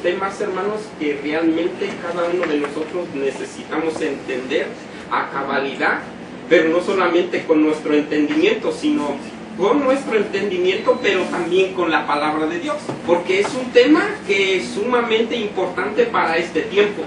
temas, hermanos, que realmente cada uno de nosotros necesitamos entender a cabalidad, pero no solamente con nuestro entendimiento, sino con nuestro entendimiento, pero también con la palabra de Dios, porque es un tema que es sumamente importante para este tiempo.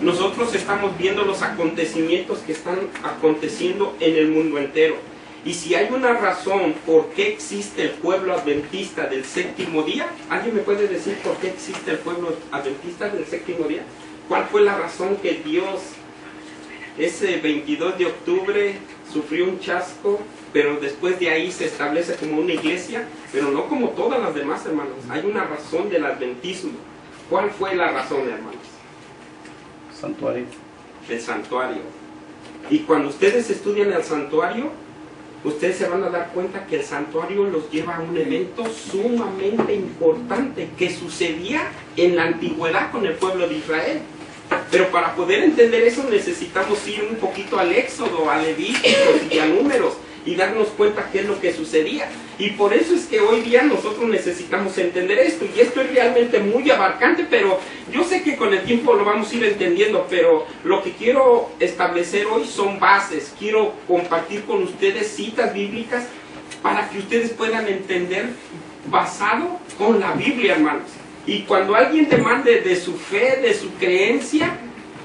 Nosotros estamos viendo los acontecimientos que están aconteciendo en el mundo entero. Y si hay una razón por qué existe el pueblo adventista del séptimo día, ¿alguien me puede decir por qué existe el pueblo adventista del séptimo día? ¿Cuál fue la razón que Dios, ese 22 de octubre, sufrió un chasco, pero después de ahí se establece como una iglesia, pero no como todas las demás, hermanos? Hay una razón del adventismo. ¿Cuál fue la razón, hermanos? Santuario. El santuario. Y cuando ustedes estudian el santuario, ustedes se van a dar cuenta que el santuario los lleva a un evento sumamente importante que sucedía en la antigüedad con el pueblo de Israel. Pero para poder entender eso necesitamos ir un poquito al Éxodo, a Levíticos y a Números y darnos cuenta qué es lo que sucedía. Y por eso es que hoy día nosotros necesitamos entender esto. Y esto es realmente muy abarcante, pero yo sé que con el tiempo lo vamos a ir entendiendo. Pero lo que quiero establecer hoy son bases. Quiero compartir con ustedes citas bíblicas para que ustedes puedan entender basado con la Biblia, hermanos. Y cuando alguien te mande de su fe, de su creencia,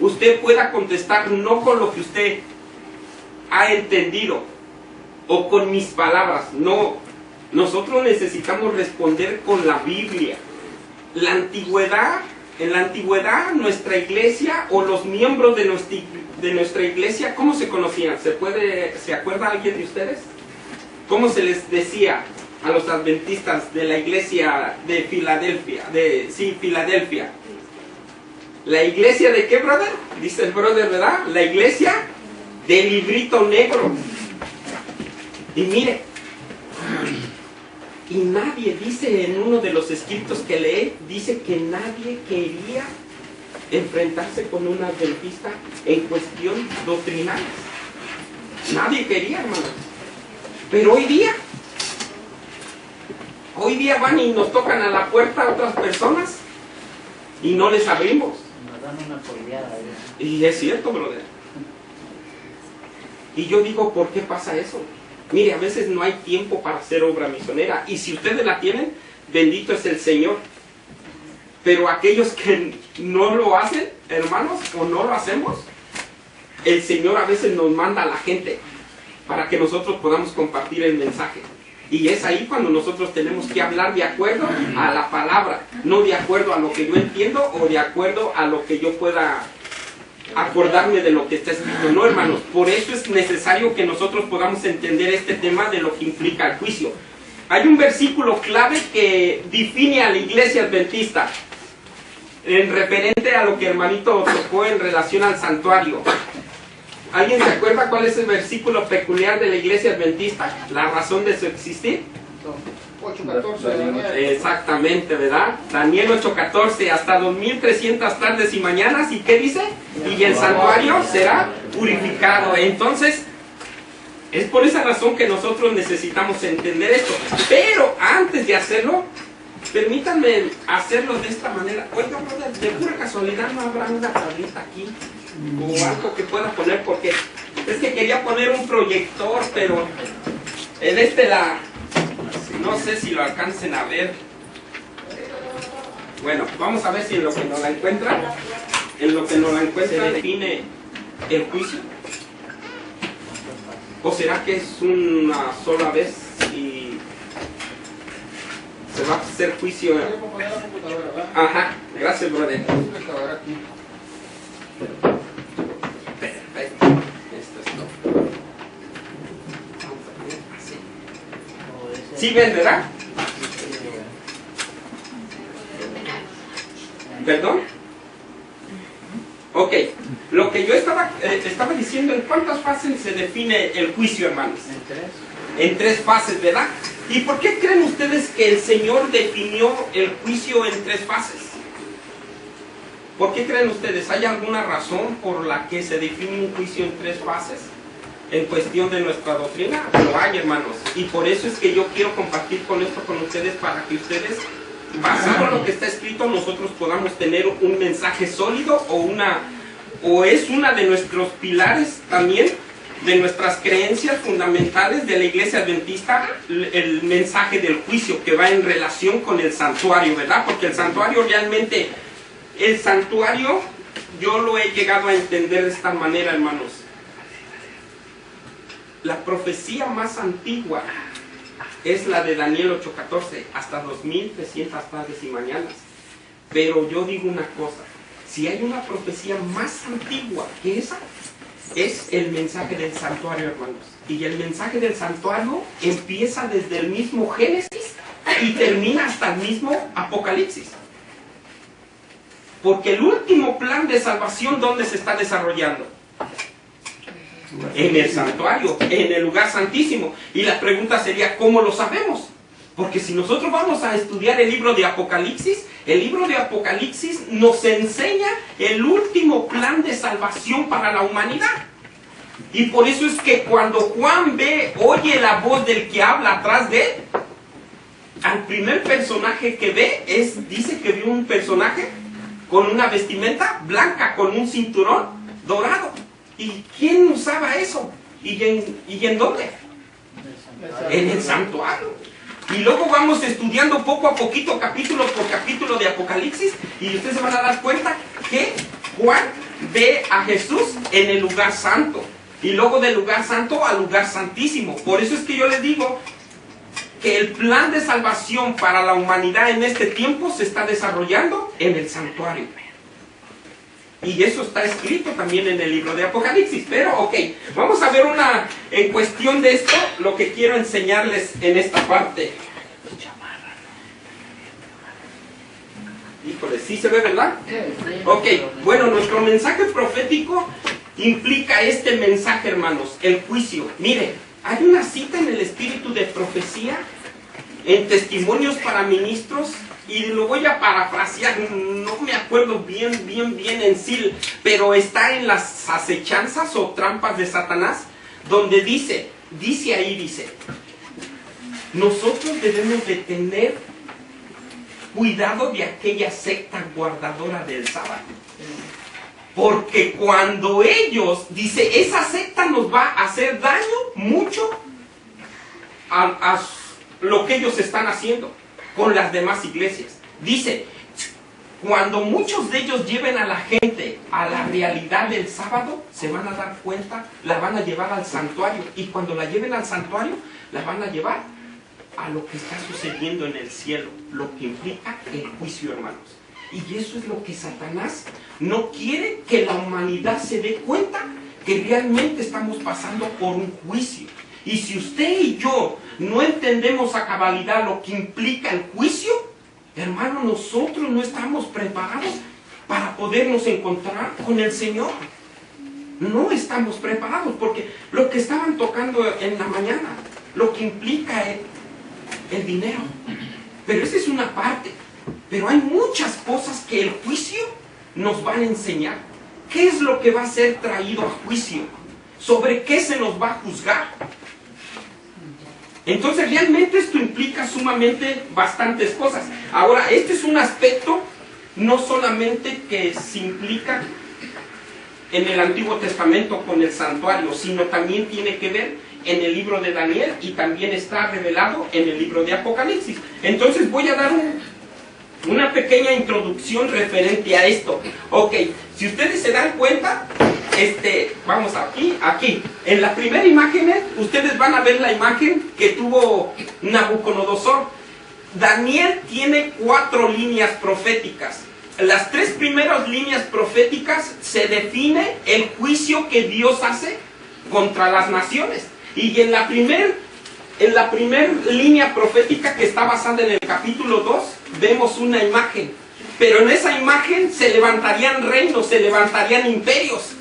usted pueda contestar no con lo que usted ha entendido o con mis palabras. No, nosotros necesitamos responder con la Biblia. En la antigüedad nuestra iglesia o los miembros de nuestra iglesia, ¿cómo se conocían? ¿Se acuerda alguien de ustedes? ¿Cómo se les decía a los adventistas de la iglesia de Filadelfia? Filadelfia. ¿La iglesia de qué, brother? Dice el brother, ¿verdad? La iglesia del librito negro. Y mire, y nadie dice en uno de los escritos que lee, dice que nadie quería enfrentarse con un adventista en cuestión doctrinal. Nadie quería, hermanos. Pero hoy día van y nos tocan a la puerta a otras personas y no les abrimos. Nos dan una poliada. Y es cierto, brother. Y yo digo, ¿por qué pasa eso? Mire, a veces no hay tiempo para hacer obra misionera. Y si ustedes la tienen, bendito es el Señor. Pero aquellos que no lo hacen, hermanos, o no lo hacemos, el Señor a veces nos manda a la gente para que nosotros podamos compartir el mensaje. Y es ahí cuando nosotros tenemos que hablar de acuerdo a la palabra, no de acuerdo a lo que yo entiendo o de acuerdo a lo que yo pueda acordarme de lo que está escrito. No, hermanos, por eso es necesario que nosotros podamos entender este tema de lo que implica el juicio. Hay un versículo clave que define a la iglesia adventista en referente a lo que hermanito tocó en relación al santuario. ¿Alguien se acuerda cuál es el versículo peculiar de la iglesia adventista? La razón de su existir. 8:14. Exactamente, ¿verdad? Daniel 8:14, hasta 2300 tardes y mañanas. ¿Y qué dice? Y el santuario será purificado. Entonces, es por esa razón que nosotros necesitamos entender esto. Pero antes de hacerlo, permítanme hacerlo de esta manera. Oiga, brother, de pura casualidad no habrá una tablita aquí o algo que pueda poner, porque es que quería poner un proyector, pero en no sé si lo alcancen a ver. Bueno, vamos a ver si en lo que nos la encuentran, define el juicio. ¿O será que es una sola vez y se va a hacer juicio? Ajá, gracias, brother. Perfecto. Esto es todo. Vamos a poner así. ¿Sí ven, verdad? ¿Perdón? Ok. Lo que yo estaba diciendo, ¿en cuántas fases se define el juicio, hermanos? En tres fases, ¿verdad? ¿Y por qué creen ustedes que el Señor definió el juicio en tres fases? ¿Por qué creen ustedes? ¿Hay alguna razón por la que se define un juicio en tres fases? En cuestión de nuestra doctrina, lo hay, hermanos. Y por eso es que yo quiero compartir con esto con ustedes, para que ustedes basado en lo que está escrito, nosotros podamos tener un mensaje sólido o es una de nuestros pilares también, de nuestras creencias fundamentales de la Iglesia Adventista, el mensaje del juicio que va en relación con el santuario, ¿verdad? Porque el santuario realmente, yo lo he llegado a entender de esta manera, hermanos. La profecía más antigua es la de Daniel 8:14, hasta 2300 tardes y mañanas. Pero yo digo una cosa, si hay una profecía más antigua que esa, es el mensaje del santuario, hermanos. Y el mensaje del santuario empieza desde el mismo Génesis y termina hasta el mismo Apocalipsis. Porque el último plan de salvación, ¿dónde se está desarrollando? En el santuario, en el lugar santísimo. Y la pregunta sería, ¿cómo lo sabemos? Porque si nosotros vamos a estudiar el libro de Apocalipsis, el libro de Apocalipsis nos enseña el último plan de salvación para la humanidad. Y por eso es que cuando Juan oye la voz del que habla atrás de él, al primer personaje que ve, dice que vio un personaje con una vestimenta blanca, con un cinturón dorado. ¿Y quién usaba eso? ¿Y en dónde? En el santuario. Y luego vamos estudiando poco a poquito, capítulo por capítulo de Apocalipsis, y ustedes se van a dar cuenta que Juan ve a Jesús en el lugar santo, y luego del lugar santo al lugar santísimo. Por eso es que yo les digo que el plan de salvación para la humanidad en este tiempo se está desarrollando en el santuario. Y eso está escrito también en el libro de Apocalipsis. Pero, ok, vamos a ver en cuestión de esto, lo que quiero enseñarles en esta parte. Híjole, ¿sí se ve, verdad? Ok, bueno, nuestro mensaje profético implica este mensaje, hermanos, el juicio. Mire, hay una cita en el espíritu de profecía, en Testimonios para Ministros, y lo voy a parafrasear, no me acuerdo bien en sí, pero está en las acechanzas o trampas de Satanás, donde dice, nosotros debemos de tener cuidado de aquella secta guardadora del sábado. Porque cuando dice, esa secta nos va a hacer daño mucho a lo que ellos están haciendo con las demás iglesias. Dice, cuando muchos de ellos lleven a la gente a la realidad del sábado, se van a dar cuenta, la van a llevar al santuario, y cuando la lleven al santuario, la van a llevar a lo que está sucediendo en el cielo, lo que implica el juicio, hermanos. Y eso es lo que Satanás no quiere, que la humanidad se dé cuenta que realmente estamos pasando por un juicio. Y si usted y yo no entendemos a cabalidad lo que implica el juicio, hermano, nosotros no estamos preparados para podernos encontrar con el Señor. No estamos preparados, porque lo que estaban tocando en la mañana, lo que implica el dinero. Pero esa es una parte. Pero hay muchas cosas que el juicio nos van a enseñar. ¿Qué es lo que va a ser traído a juicio? ¿Sobre qué se nos va a juzgar? Entonces realmente esto implica sumamente bastantes cosas. Ahora, este es un aspecto no solamente que se implica en el Antiguo Testamento con el santuario, sino también tiene que ver en el libro de Daniel, y también está revelado en el libro de Apocalipsis. Entonces voy a dar una pequeña introducción referente a esto. Ok, si ustedes se dan cuenta, vamos aquí, en la primera imagen, ustedes van a ver la imagen que tuvo Nabucodonosor. Daniel tiene 4 líneas proféticas. Las 3 primeras líneas proféticas se define el juicio que Dios hace contra las naciones. Y en la primera línea profética, que está basada en el capítulo 2, vemos una imagen. Pero en esa imagen se levantarían reinos, se levantarían imperios.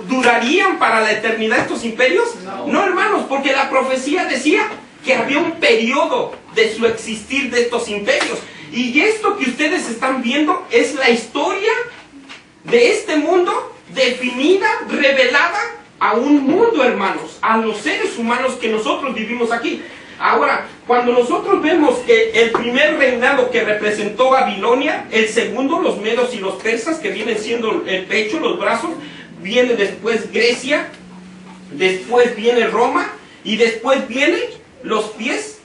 ¿Durarían para la eternidad estos imperios? No, hermanos, porque la profecía decía que había un periodo de su existir de estos imperios. Y esto que ustedes están viendo es la historia de este mundo, definida, revelada a un mundo, hermanos, a los seres humanos que nosotros vivimos aquí. Ahora, cuando nosotros vemos que el primer reinado que representó Babilonia, el segundo, los medos y los persas, que vienen siendo el pecho, los brazos, viene después Grecia, después viene Roma, y después vienen los pies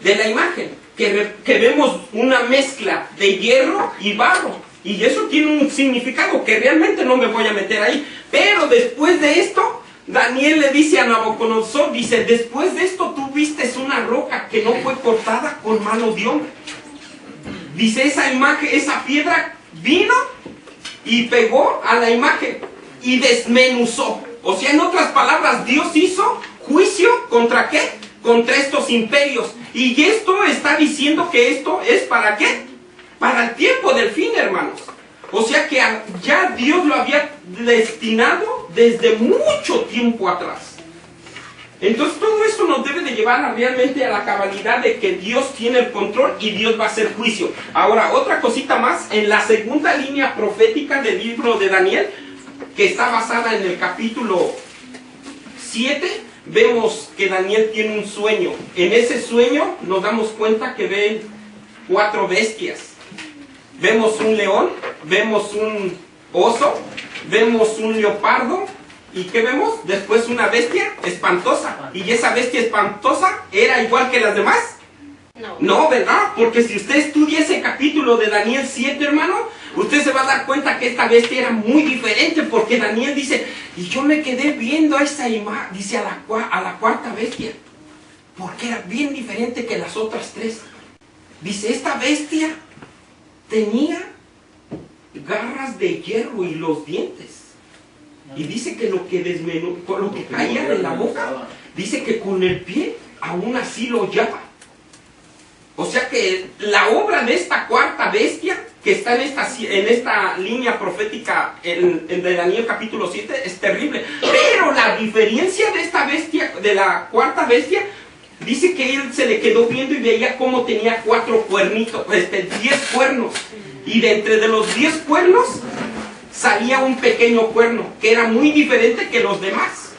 de la imagen, que vemos una mezcla de hierro y barro, y eso tiene un significado que realmente no me voy a meter ahí. Pero después de esto, Daniel le dice a Nabucodonosor, dice, después de esto tú vistes una roca que no fue cortada con mano de hombre. Dice, esa imagen, esa piedra vino y pegó a la imagen y desmenuzó. O sea, en otras palabras, Dios hizo juicio ¿contra qué? Contra estos imperios. Y esto está diciendo que esto es ¿para qué? Para el tiempo del fin, hermanos. O sea que ya Dios lo había destinado desde mucho tiempo atrás. Entonces todo esto nos debe de llevar realmente a la cabalidad de que Dios tiene el control y Dios va a hacer juicio. Ahora, otra cosita más, en la segunda línea profética del libro de Daniel, que está basada en el capítulo 7, vemos que Daniel tiene un sueño. En ese sueño nos damos cuenta que ven 4 bestias. Vemos un león, vemos un oso, vemos un leopardo, ¿y qué vemos? Después una bestia espantosa. ¿Y esa bestia espantosa era igual que las demás? No, ¿verdad? Porque si usted estudia ese capítulo de Daniel 7, hermano, usted se va a dar cuenta que esta bestia era muy diferente, porque Daniel dice, y yo me quedé viendo a esa imagen, dice a la cuarta bestia, porque era bien diferente que las otras 3. Dice, esta bestia tenía garras de hierro y los dientes. Y dice que lo que caía de la boca, dice que con el pie aún así lo hollaba. O sea que la obra de esta cuarta bestia, que está en esta línea profética de Daniel capítulo 7, es terrible. Pero la diferencia de esta bestia, de la cuarta bestia, dice que él se le quedó viendo y veía cómo tenía 4 cuernitos, 10 cuernos. Y de entre los 10 cuernos salía un pequeño cuerno, que era muy diferente que los demás.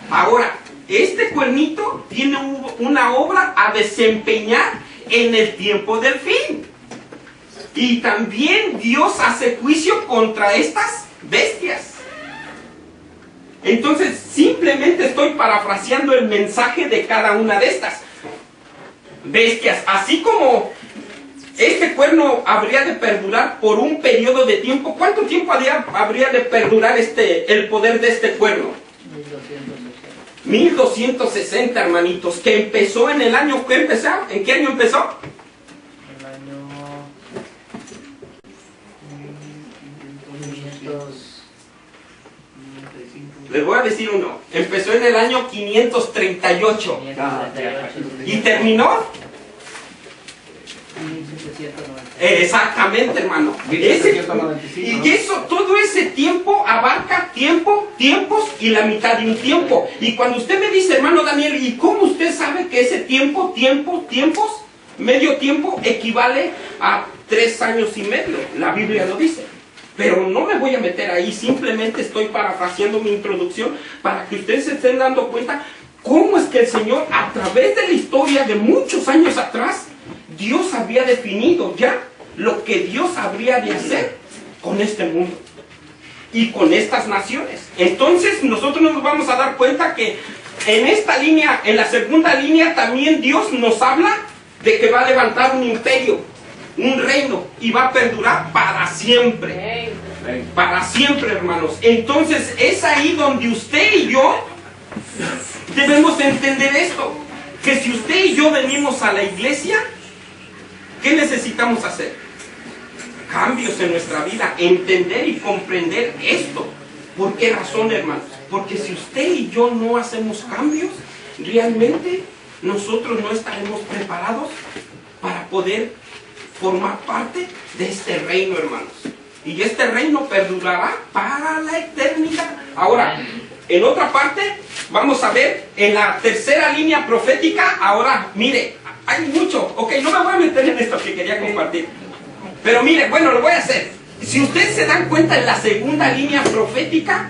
Ahora, este cuernito tiene una obra a desempeñar en el tiempo del fin. Y también Dios hace juicio contra estas bestias. Entonces, simplemente estoy parafraseando el mensaje de cada una de estas bestias. Así como este cuerno habría de perdurar por un periodo de tiempo. ¿Cuánto tiempo habría de perdurar el poder de este cuerno? 1260, hermanitos. Que empezó en el año, ¿qué empezó? ¿En qué año empezó? El año 595. Les voy a decir uno. Empezó en el año 538. ¿Y terminó? 1790. Exactamente, hermano. Y eso, todo ese tiempo abarca tiempos y la mitad de un tiempo. Y cuando usted me dice, hermano Daniel, ¿y cómo usted sabe que ese tiempos, medio tiempo equivale a 3 años y medio? La Biblia lo dice. Pero no me voy a meter ahí, simplemente estoy parafraseando mi introducción para que ustedes se estén dando cuenta cómo es que el Señor, a través de la historia de muchos años atrás, Dios había definido ya lo que Dios habría de hacer con este mundo y con estas naciones. Entonces nosotros nos vamos a dar cuenta que en esta línea, en la segunda línea, también Dios nos habla de que va a levantar un imperio, un reino, y va a perdurar para siempre. Para siempre, hermanos. Entonces es ahí donde usted y yo debemos entender esto, que si usted y yo venimos a la iglesia, ¿qué necesitamos hacer? Cambios en nuestra vida, entender y comprender esto. ¿Por qué razón, hermanos? Porque si usted y yo no hacemos cambios, realmente nosotros no estaremos preparados para poder formar parte de este reino, hermanos. Y este reino perdurará para la eternidad. Ahora, en otra parte, vamos a ver en la tercera línea profética. Ahora, mire, hay mucho. Ok, no me voy a meter en esto que quería compartir. Pero mire, bueno, lo voy a hacer. Si ustedes se dan cuenta, en la segunda línea profética,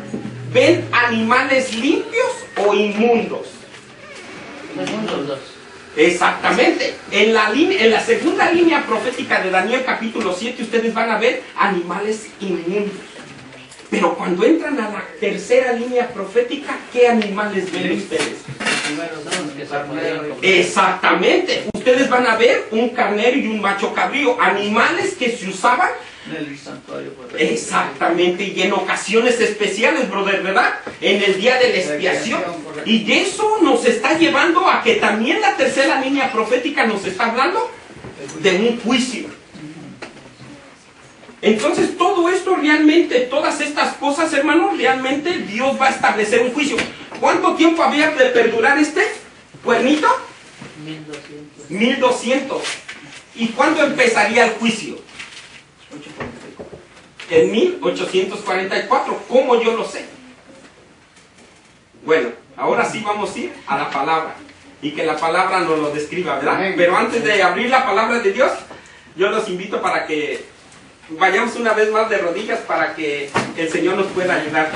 ven animales limpios o inmundos. Segundos 2. Exactamente. En la segunda línea profética de Daniel capítulo 7 ustedes van a ver animales inmundos. Pero cuando entran a la tercera línea profética, ¿qué animales ven ustedes? Primeros 2 que se podían comer. Exactamente. Ustedes van a ver un carnero y un macho cabrío. Animales que se usaban. En el santuario. Exactamente. Y en ocasiones especiales, brother, ¿verdad? En el día de la expiación. Y eso nos está llevando a que también la tercera línea profética nos está hablando de un juicio. Entonces todo esto realmente, todas estas cosas, hermanos, realmente Dios va a establecer un juicio. ¿Cuánto tiempo había de perdurar este cuernito? 1200. 1200. ¿Y cuándo empezaría el juicio? 844. En 1844. ¿Cómo yo lo sé? Bueno, ahora sí vamos a ir a la palabra y que la palabra nos lo describa, ¿verdad? Amén. Pero antes de abrir la palabra de Dios, yo los invito para que vayamos una vez más de rodillas para que el Señor nos pueda ayudar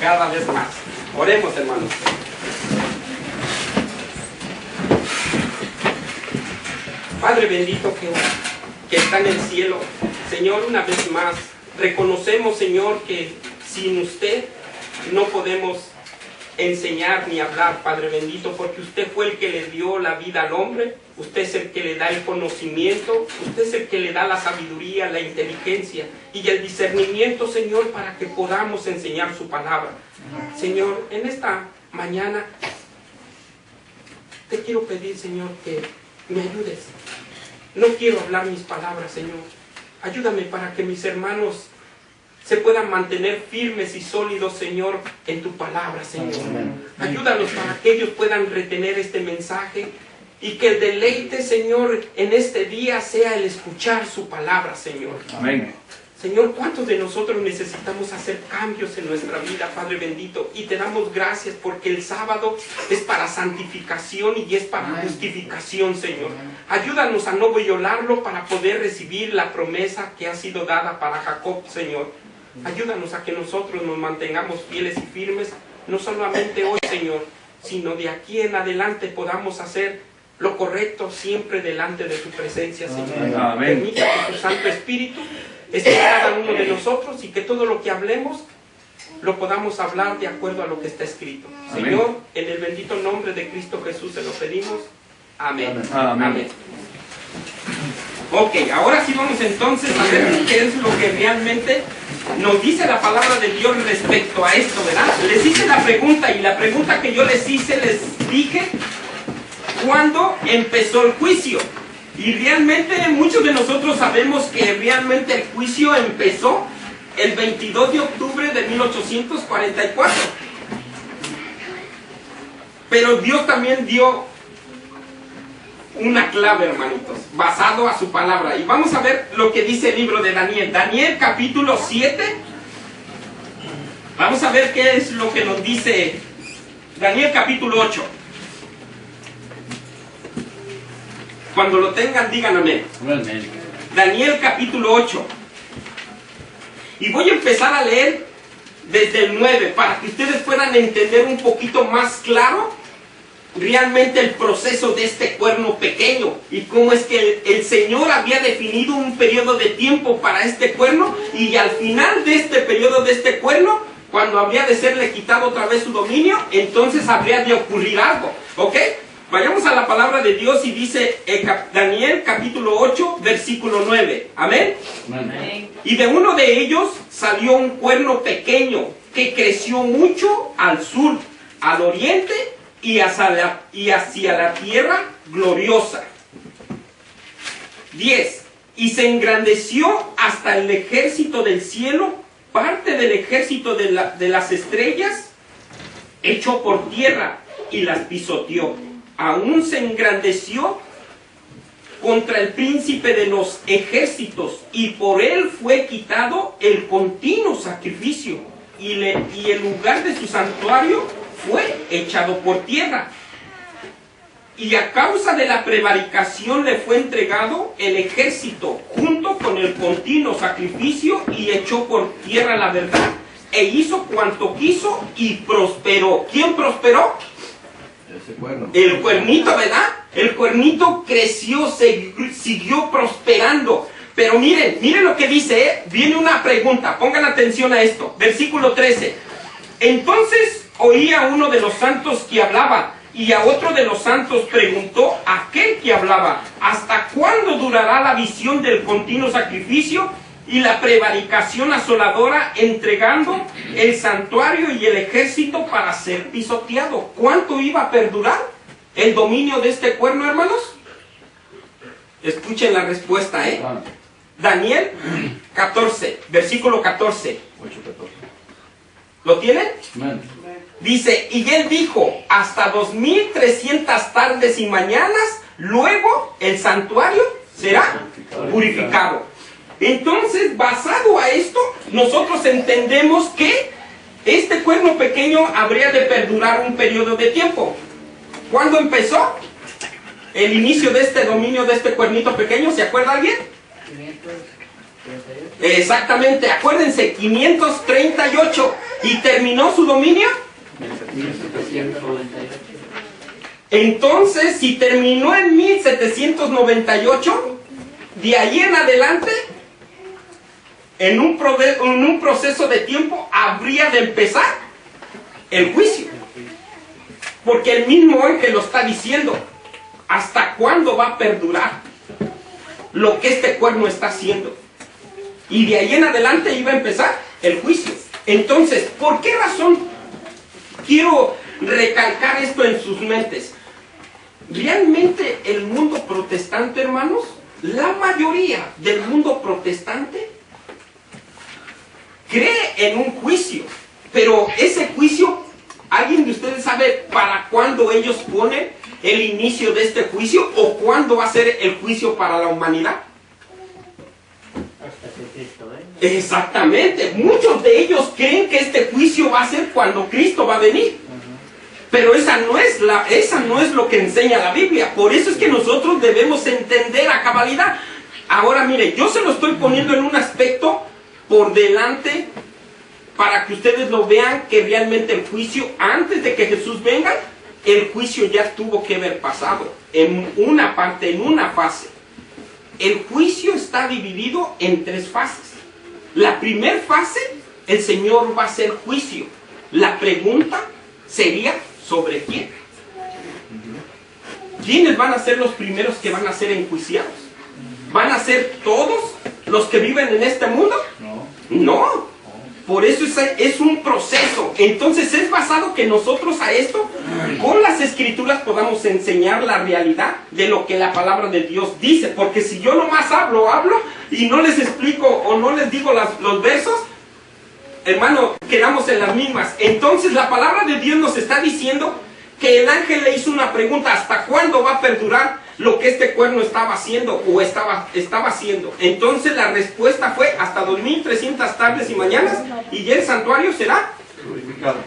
cada vez más. Oremos, hermanos. Padre bendito que está en el cielo, Señor, una vez más, reconocemos, Señor, que sin usted no podemos enseñar ni hablar, Padre bendito, porque usted fue el que le dio la vida al hombre, usted es el que le da el conocimiento, usted es el que le da la sabiduría, la inteligencia y el discernimiento, Señor, para que podamos enseñar su palabra. Señor, en esta mañana te quiero pedir, Señor, que me ayudes. No quiero hablar mis palabras, Señor. Ayúdame para que mis hermanos se puedan mantener firmes y sólidos, Señor, en tu palabra, Señor. Ayúdanos para que ellos puedan retener este mensaje y que el deleite, Señor, en este día sea el escuchar su palabra, Señor. Amén. Señor, ¿cuántos de nosotros necesitamos hacer cambios en nuestra vida, Padre bendito? Y te damos gracias porque el sábado es para santificación y es para justificación, Señor. Ayúdanos a no violarlo para poder recibir la promesa que ha sido dada para Jacob, Señor. Ayúdanos a que nosotros nos mantengamos fieles y firmes, no solamente hoy, Señor, sino de aquí en adelante podamos hacer lo correcto siempre delante de tu presencia, Señor. Amén. Permita que tu Santo Espíritu esté en cada uno de nosotros y que todo lo que hablemos lo podamos hablar de acuerdo a lo que está escrito. Amén. Señor, en el bendito nombre de Cristo Jesús se lo pedimos. Amén. Amén. Amén. Ok, ahora sí vamos entonces a ver qué es lo que realmente nos dice la palabra de Dios respecto a esto, ¿verdad? Les hice la pregunta y la pregunta que yo les hice, les dije, ¿cuándo empezó el juicio? Y realmente muchos de nosotros sabemos que realmente el juicio empezó el 22 de octubre de 1844. Pero Dios también dio una clave, hermanitos, basado a su palabra. Y vamos a ver lo que dice el libro de Daniel. Daniel capítulo 7. Vamos a ver qué es lo que nos dice Daniel capítulo 8. Cuando lo tengan, digan amén. Amén. Daniel capítulo 8. Y voy a empezar a leer desde el 9 para que ustedes puedan entender un poquito más claro realmente el proceso de este cuerno pequeño y cómo es que el Señor había definido un periodo de tiempo para este cuerno y al final de este periodo de este cuerno, cuando habría de serle quitado otra vez su dominio, entonces habría de ocurrir algo, ¿ok? Vayamos a la palabra de Dios y dice Daniel capítulo 8 versículo 9, ¿amén? Amén. Y de uno de ellos salió un cuerno pequeño que creció mucho al sur, al oriente y hacia la tierra gloriosa. 10. Y se engrandeció hasta el ejército del cielo, parte del ejército de las estrellas, echó por tierra y las pisoteó. Aún se engrandeció contra el príncipe de los ejércitos, y por él fue quitado el continuo sacrificio, y el lugar de su santuario fue echado por tierra. Y a causa de la prevaricación le fue entregado el ejército, junto con el continuo sacrificio, y echó por tierra la verdad, e hizo cuanto quiso, y prosperó. ¿Quién prosperó? Ese cuerno. El cuernito, ¿verdad? El cuernito creció, siguió prosperando. Pero miren, miren lo que dice, ¿eh? Viene una pregunta, pongan atención a esto. Versículo 13. Entonces oía uno de los santos que hablaba, y a otro de los santos preguntó a aquel que hablaba: ¿hasta cuándo durará la visión del continuo sacrificio y la prevaricación asoladora, entregando el santuario y el ejército para ser pisoteado? ¿Cuánto iba a perdurar el dominio de este cuerno, hermanos? Escuchen la respuesta, ¿eh? Daniel 14, versículo 14. 8:14. ¿Lo tienen? Amén. Dice, y él dijo, hasta 2300 tardes y mañanas, luego el santuario será purificado. Entonces, basado a esto, nosotros entendemos que este cuerno pequeño habría de perdurar un periodo de tiempo. ¿Cuándo empezó el inicio de este dominio de este cuernito pequeño? ¿Se acuerda alguien? 538. Exactamente, acuérdense, 538. ¿Y terminó su dominio? 1798. Entonces, si terminó en 1798, de ahí en adelante, en un proceso de tiempo, habría de empezar el juicio. Porque el mismo ángel lo está diciendo. ¿Hasta cuándo va a perdurar lo que este cuerno está haciendo? Y de ahí en adelante iba a empezar el juicio. Entonces, ¿por qué razón quiero recalcar esto en sus mentes? Realmente el mundo protestante, hermanos, la mayoría del mundo protestante cree en un juicio, pero ese juicio, ¿alguien de ustedes sabe para cuándo ellos ponen el inicio de este juicio o cuándo va a ser el juicio para la humanidad? Hasta que Cristo venga. Exactamente, muchos de ellos creen que este juicio va a ser cuando Cristo va a venir. Pero esa no es lo que enseña la Biblia. Por eso es que nosotros debemos entender a cabalidad. Ahora mire, yo se lo estoy poniendo en un aspecto por delante para que ustedes lo vean, que realmente el juicio, antes de que Jesús venga, el juicio ya tuvo que haber pasado en una parte, en una fase. El juicio está dividido en 3 fases. La primera fase, el Señor va a hacer juicio. La pregunta sería, ¿sobre quién? ¿Quiénes van a ser los primeros que van a ser enjuiciados? ¿Van a ser todos los que viven en este mundo? No. Por eso es un proceso. Entonces es basado que nosotros a esto, con las escrituras, podamos enseñar la realidad de lo que la palabra de Dios dice. Porque si yo nomás hablo y no les explico o no les digo los versos, hermano, quedamos en las mismas. Entonces la palabra de Dios nos está diciendo que el ángel le hizo una pregunta: ¿hasta cuándo va a perdurar lo que este cuerno estaba haciendo o estaba haciendo? Entonces la respuesta fue hasta 2300 tardes y mañanas, y ya el santuario será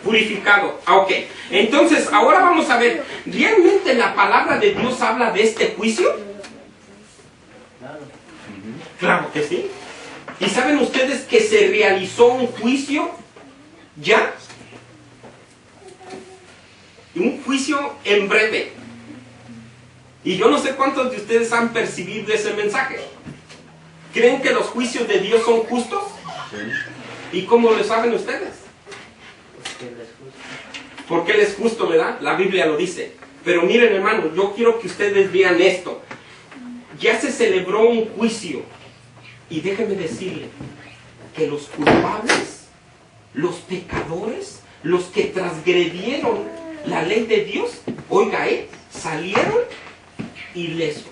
purificado. Ok, entonces ahora vamos a ver, ¿realmente la palabra de Dios habla de este juicio? Claro. Claro que sí. ¿Y saben ustedes que se realizó un juicio ya? Un juicio en breve. Y yo no sé cuántos de ustedes han percibido ese mensaje. ¿Creen que los juicios de Dios son justos? ¿Y cómo lo saben ustedes? Porque Él es justo. Porque Él es justo, ¿verdad? La Biblia lo dice. Pero miren, hermano, yo quiero que ustedes vean esto. Ya se celebró un juicio. Y déjenme decirle que los culpables, los pecadores, los que transgredieron la ley de Dios, oiga, salieron ilesos.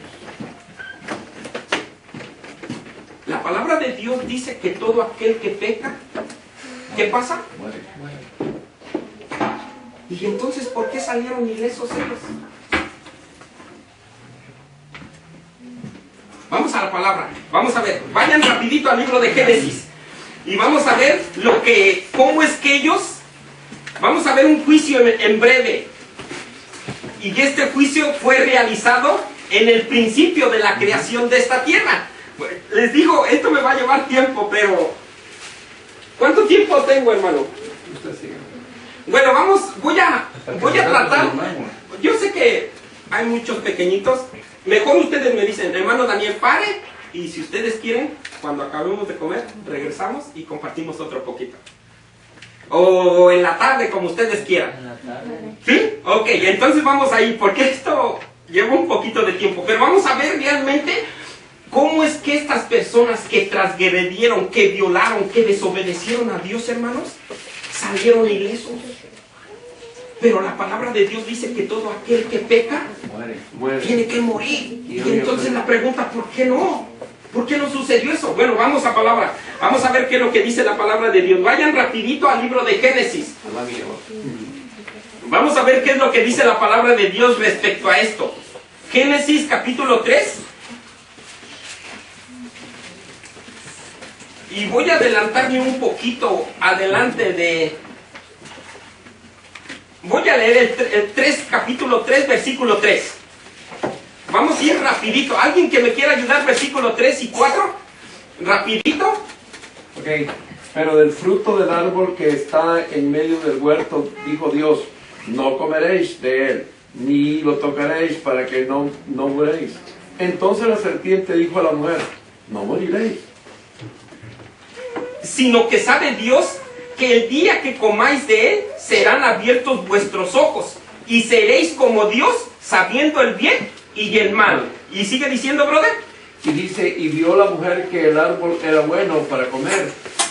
La palabra de Dios dice que todo aquel que peca, ¿qué pasa? Muere. Y entonces, ¿por qué salieron ilesos ellos? Vamos a la palabra, vamos a ver, vayan rapidito al libro de Génesis y vamos a ver cómo es que ellos, vamos a ver un juicio en breve. Y este juicio fue realizado en el principio de la creación de esta tierra. Les digo, esto me va a llevar tiempo, pero ¿cuánto tiempo tengo, hermano? Usted sigue. Bueno, voy a tratar. yo sé que hay muchos pequeñitos. Mejor ustedes me dicen, hermano Daniel, pare. Y si ustedes quieren, cuando acabemos de comer, regresamos y compartimos otro poquito. O en la tarde, como ustedes quieran. En la tarde. ¿Sí? Ok, entonces vamos ahí, porque esto lleva un poquito de tiempo. Pero vamos a ver realmente cómo es que estas personas que transgredieron, que violaron, que desobedecieron a Dios, hermanos, salieron ilesos. Pero la palabra de Dios dice que todo aquel que peca Muere. tiene que morir. Y entonces la pregunta, ¿por qué no? ¿Por qué no sucedió eso? Bueno, vamos a palabra. Vamos a ver qué es lo que dice la palabra de Dios. Vayan rapidito al libro de Génesis. Vamos a ver qué es lo que dice la palabra de Dios respecto a esto. Génesis capítulo 3. Y voy a adelantarme un poquito adelante de... Voy a leer el 3, capítulo 3, versículo 3. Vamos a ir rapidito. ¿Alguien que me quiera ayudar? Versículo 3 y 4. Rapidito. Ok, pero del fruto del árbol que está en medio del huerto, dijo Dios, no comeréis de él, ni lo tocaréis para que no muréis. Entonces la serpiente dijo a la mujer, no moriréis. Sino que sabe Dios que el día que comáis de él, serán abiertos vuestros ojos, y seréis como Dios, sabiendo el bien y el mal. Y sigue diciendo, brother. Y dice, y vio la mujer que el árbol era bueno para comer,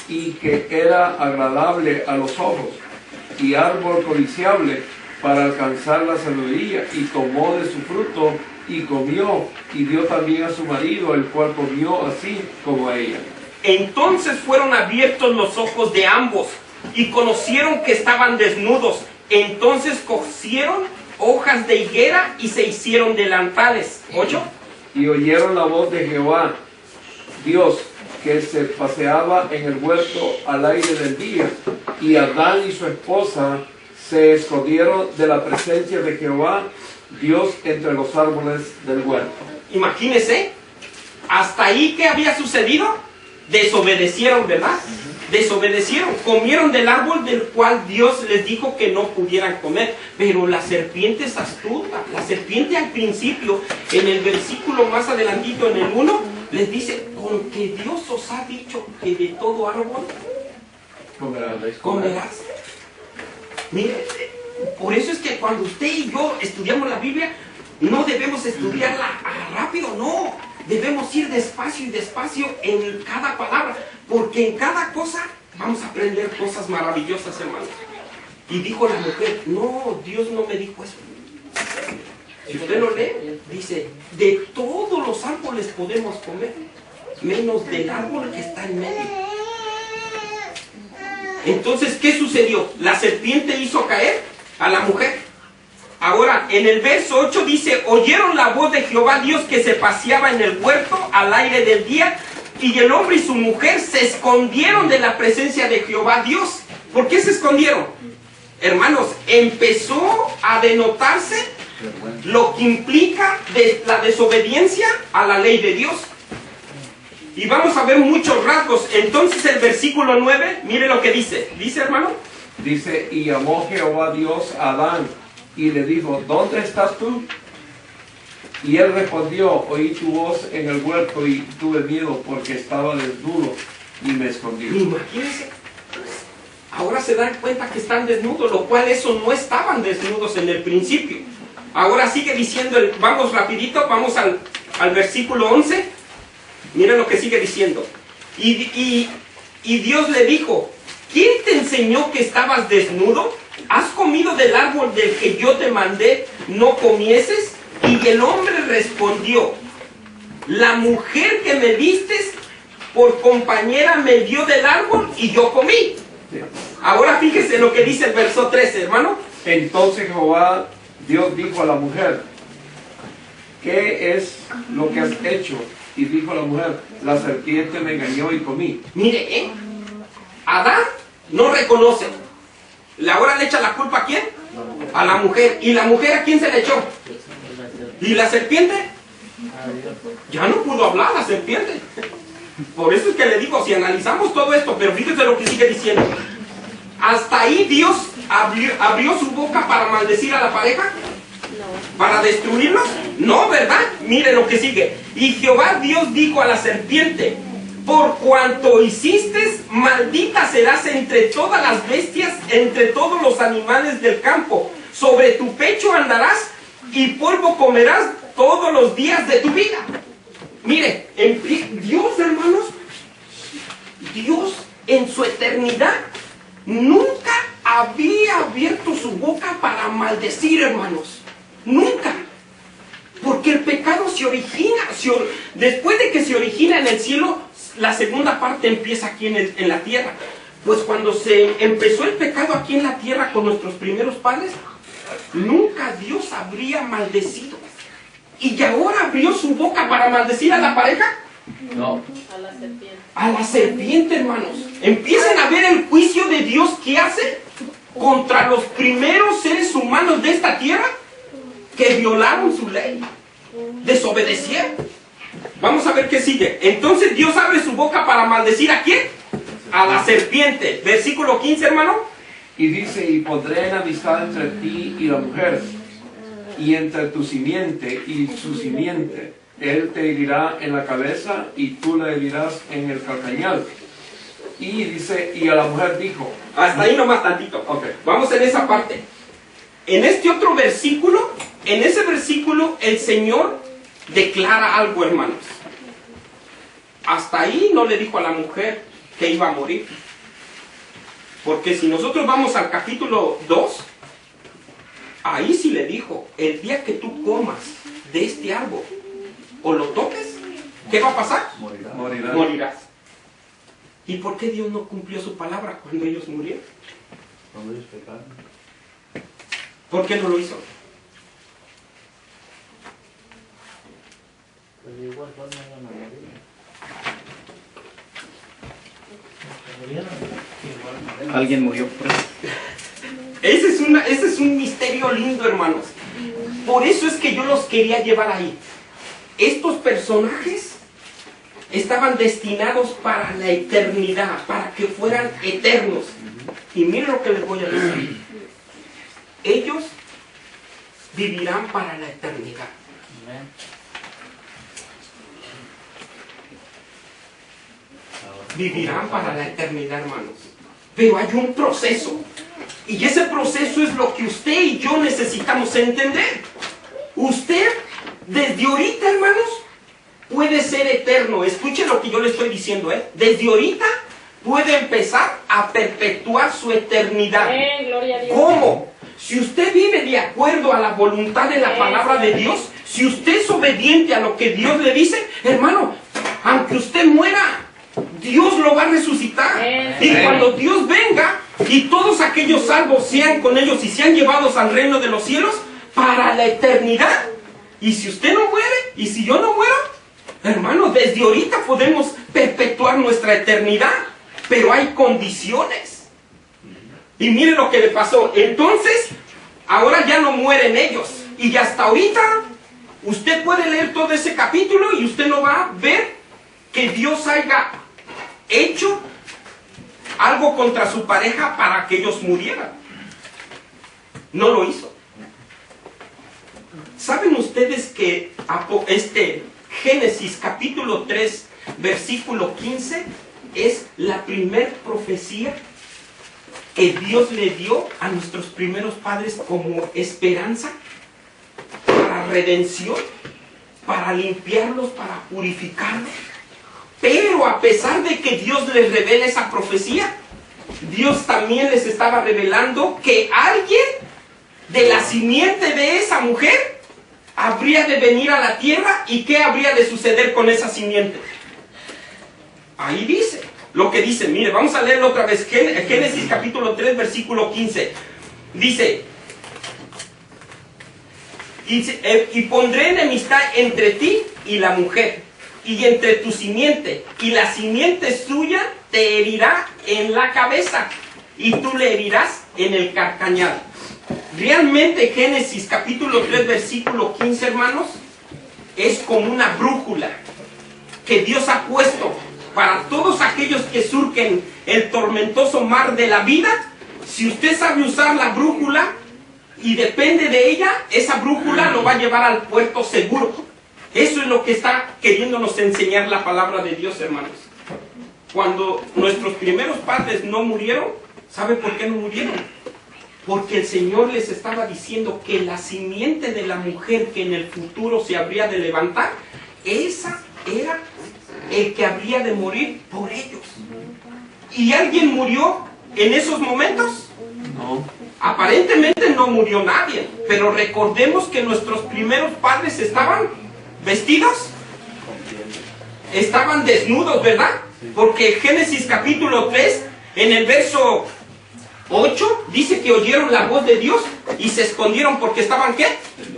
y que era agradable a los ojos, y árbol codiciable para alcanzar la sabiduría, y tomó de su fruto, y comió, y dio también a su marido, el cual comió así como a ella. Entonces fueron abiertos los ojos de ambos, y conocieron que estaban desnudos. Entonces cosieron hojas de higuera, y se hicieron delantales. 8. Y oyeron la voz de Jehová, Dios, que se paseaba en el huerto al aire del día, y Adán y su esposa se escondieron de la presencia de Jehová, Dios, entre los árboles del huerto. Imagínense, hasta ahí, ¿qué había sucedido? Desobedecieron, ¿verdad? Desobedecieron, comieron del árbol del cual Dios les dijo que no pudieran comer. Pero la serpiente es astuta. La serpiente al principio, en el versículo más adelantito, en el 1, les dice, con que Dios os ha dicho que de todo árbol comerás. Mire, por eso es que cuando usted y yo estudiamos la Biblia, no debemos estudiarla rápido, no. Debemos ir despacio y despacio en cada palabra, porque en cada cosa vamos a aprender cosas maravillosas, hermanos. Y dijo la mujer, no, Dios no me dijo eso. Si usted lo lee, dice, de todos los árboles podemos comer, menos del árbol que está en medio. Entonces, ¿qué sucedió? La serpiente hizo caer a la mujer. Ahora, en el verso 8 dice, oyeron la voz de Jehová Dios que se paseaba en el huerto al aire del día, y el hombre y su mujer se escondieron de la presencia de Jehová Dios. ¿Por qué se escondieron? Hermanos, empezó a denotarse lo que implica la desobediencia a la ley de Dios. Y vamos a ver muchos rasgos. Entonces el versículo 9, mire lo que dice. ¿Dice, hermano? Dice, y llamó Jehová Dios a Adán, y le dijo, ¿dónde estás tú? Y él respondió, oí tu voz en el huerto y tuve miedo porque estaba desnudo y me escondí. Imagínense, ahora se dan cuenta que están desnudos, lo cual eso no estaban desnudos en el principio. Ahora sigue diciendo, vamos rapidito, vamos al versículo 11. Miren lo que sigue diciendo. Y Dios le dijo, ¿quién te enseñó que estabas desnudo? ¿Has comido del árbol del que yo te mandé, no comieses? Y el hombre respondió, la mujer que me diste por compañera me dio del árbol y yo comí. Ahora fíjese lo que dice el verso 13, hermano. Entonces Jehová Dios dijo a la mujer, ¿qué es lo que has hecho? Y dijo a la mujer, la serpiente me engañó y comí. Mire, Adán no reconoce. Ahora le echa la culpa ¿a quién? A la mujer. ¿Y la mujer a quién se le echó? ¿Y la serpiente? Ya no pudo hablar la serpiente. Por eso es que le digo, si analizamos todo esto, pero fíjese lo que sigue diciendo. Hasta ahí Dios abrió su boca para maldecir a la pareja. ¿Para destruirlos? No, ¿verdad? Mire lo que sigue. Y Jehová Dios dijo a la serpiente: por cuanto hiciste, maldita serás entre todas las bestias, entre todos los animales del campo. Sobre tu pecho andarás y polvo comerás todos los días de tu vida. Mire, Dios, hermanos, Dios en su eternidad nunca había abierto su boca para maldecir, hermanos. Nunca. Porque el pecado se origina, después de que se origina en el cielo, la segunda parte empieza aquí en la tierra. Pues cuando se empezó el pecado aquí en la tierra con nuestros primeros padres, nunca Dios habría maldecido. ¿Y ahora abrió su boca para maldecir a la pareja? No. A la serpiente. A la serpiente, hermanos. Empiecen a ver el juicio de Dios que hace contra los primeros seres humanos de esta tierra que violaron su ley, desobedecieron. Vamos a ver qué sigue. Entonces Dios abre su boca para maldecir ¿a quién? A la serpiente. Versículo 15, hermano. Y dice: y pondré enemistad entre ti y la mujer, y entre tu simiente y su simiente. Él te herirá en la cabeza y tú le herirás en el calcañal. Y dice: y a la mujer dijo. Hasta ahí nomás tantito. Ok. Vamos en esa parte. En este otro versículo, en ese versículo, el Señor declara algo, hermanos. Hasta ahí no le dijo a la mujer que iba a morir. Porque si nosotros vamos al capítulo 2, ahí sí le dijo: el día que tú comas de este árbol o lo toques, ¿qué va a pasar? Morirás. Morirás. ¿Y por qué Dios no cumplió su palabra cuando ellos murieron? Cuando ellos pecaron. ¿Por qué no lo hizo? Pues de igual forma iban a morir. Murieron. Igual. Alguien murió por eso. Ese es un misterio lindo, hermanos. Por eso es que yo los quería llevar ahí. Estos personajes estaban destinados para la eternidad, para que fueran eternos. Y miren lo que les voy a decir. Ellos vivirán para la eternidad. Amén. Vivirán para la eternidad, hermanos. Pero hay un proceso. Y ese proceso es lo que usted y yo necesitamos entender. Usted, desde ahorita, hermanos, puede ser eterno. Escuche lo que yo le estoy diciendo, ¿eh? Desde ahorita puede empezar a perpetuar su eternidad. Gloria a Dios. ¿Cómo? Si usted vive de acuerdo a la voluntad de la palabra de Dios, si usted es obediente a lo que Dios le dice, hermano, aunque usted muera, Dios lo va a resucitar. Y cuando Dios venga y todos aquellos salvos sean con ellos y sean llevados al reino de los cielos para la eternidad. Y si usted no muere y si yo no muero, hermano, desde ahorita podemos perpetuar nuestra eternidad, pero hay condiciones. Y mire lo que le pasó. Entonces, ahora ya no mueren ellos. Y hasta ahorita, usted puede leer todo ese capítulo y usted no va a ver que Dios haya hecho algo contra su pareja para que ellos murieran. No lo hizo. ¿Saben ustedes que Génesis capítulo 3, versículo 15 es la primer profecía que Dios le dio a nuestros primeros padres como esperanza para redención, para limpiarlos, para purificarlos? Pero a pesar de que Dios les revela esa profecía, Dios también les estaba revelando que alguien de la simiente de esa mujer habría de venir a la tierra. ¿Y qué habría de suceder con esa simiente? Ahí dice lo que dice. Mire, vamos a leerlo otra vez. Génesis capítulo 3, versículo 15. Dice: y pondré enemistad entre ti y la mujer, y entre tu simiente, y la simiente suya te herirá en la cabeza, y tú le herirás en el carcañal. Realmente Génesis capítulo 3, versículo 15, hermanos, es como una brújula que Dios ha puesto para todos aquellos que surquen el tormentoso mar de la vida. Si usted sabe usar la brújula y depende de ella, esa brújula lo va a llevar al puerto seguro. Eso es lo que está queriéndonos enseñar la palabra de Dios, hermanos. Cuando nuestros primeros padres no murieron, ¿sabe por qué no murieron? Porque el Señor les estaba diciendo que la simiente de la mujer que en el futuro se habría de levantar, esa era el que habría de morir por ellos. ¿Y alguien murió en esos momentos? No. Aparentemente no murió nadie, pero recordemos que nuestros primeros padres estaban vestidos, estaban desnudos, ¿verdad? Porque Génesis capítulo 3, en el verso 8, dice que oyeron la voz de Dios y se escondieron porque estaban, ¿qué?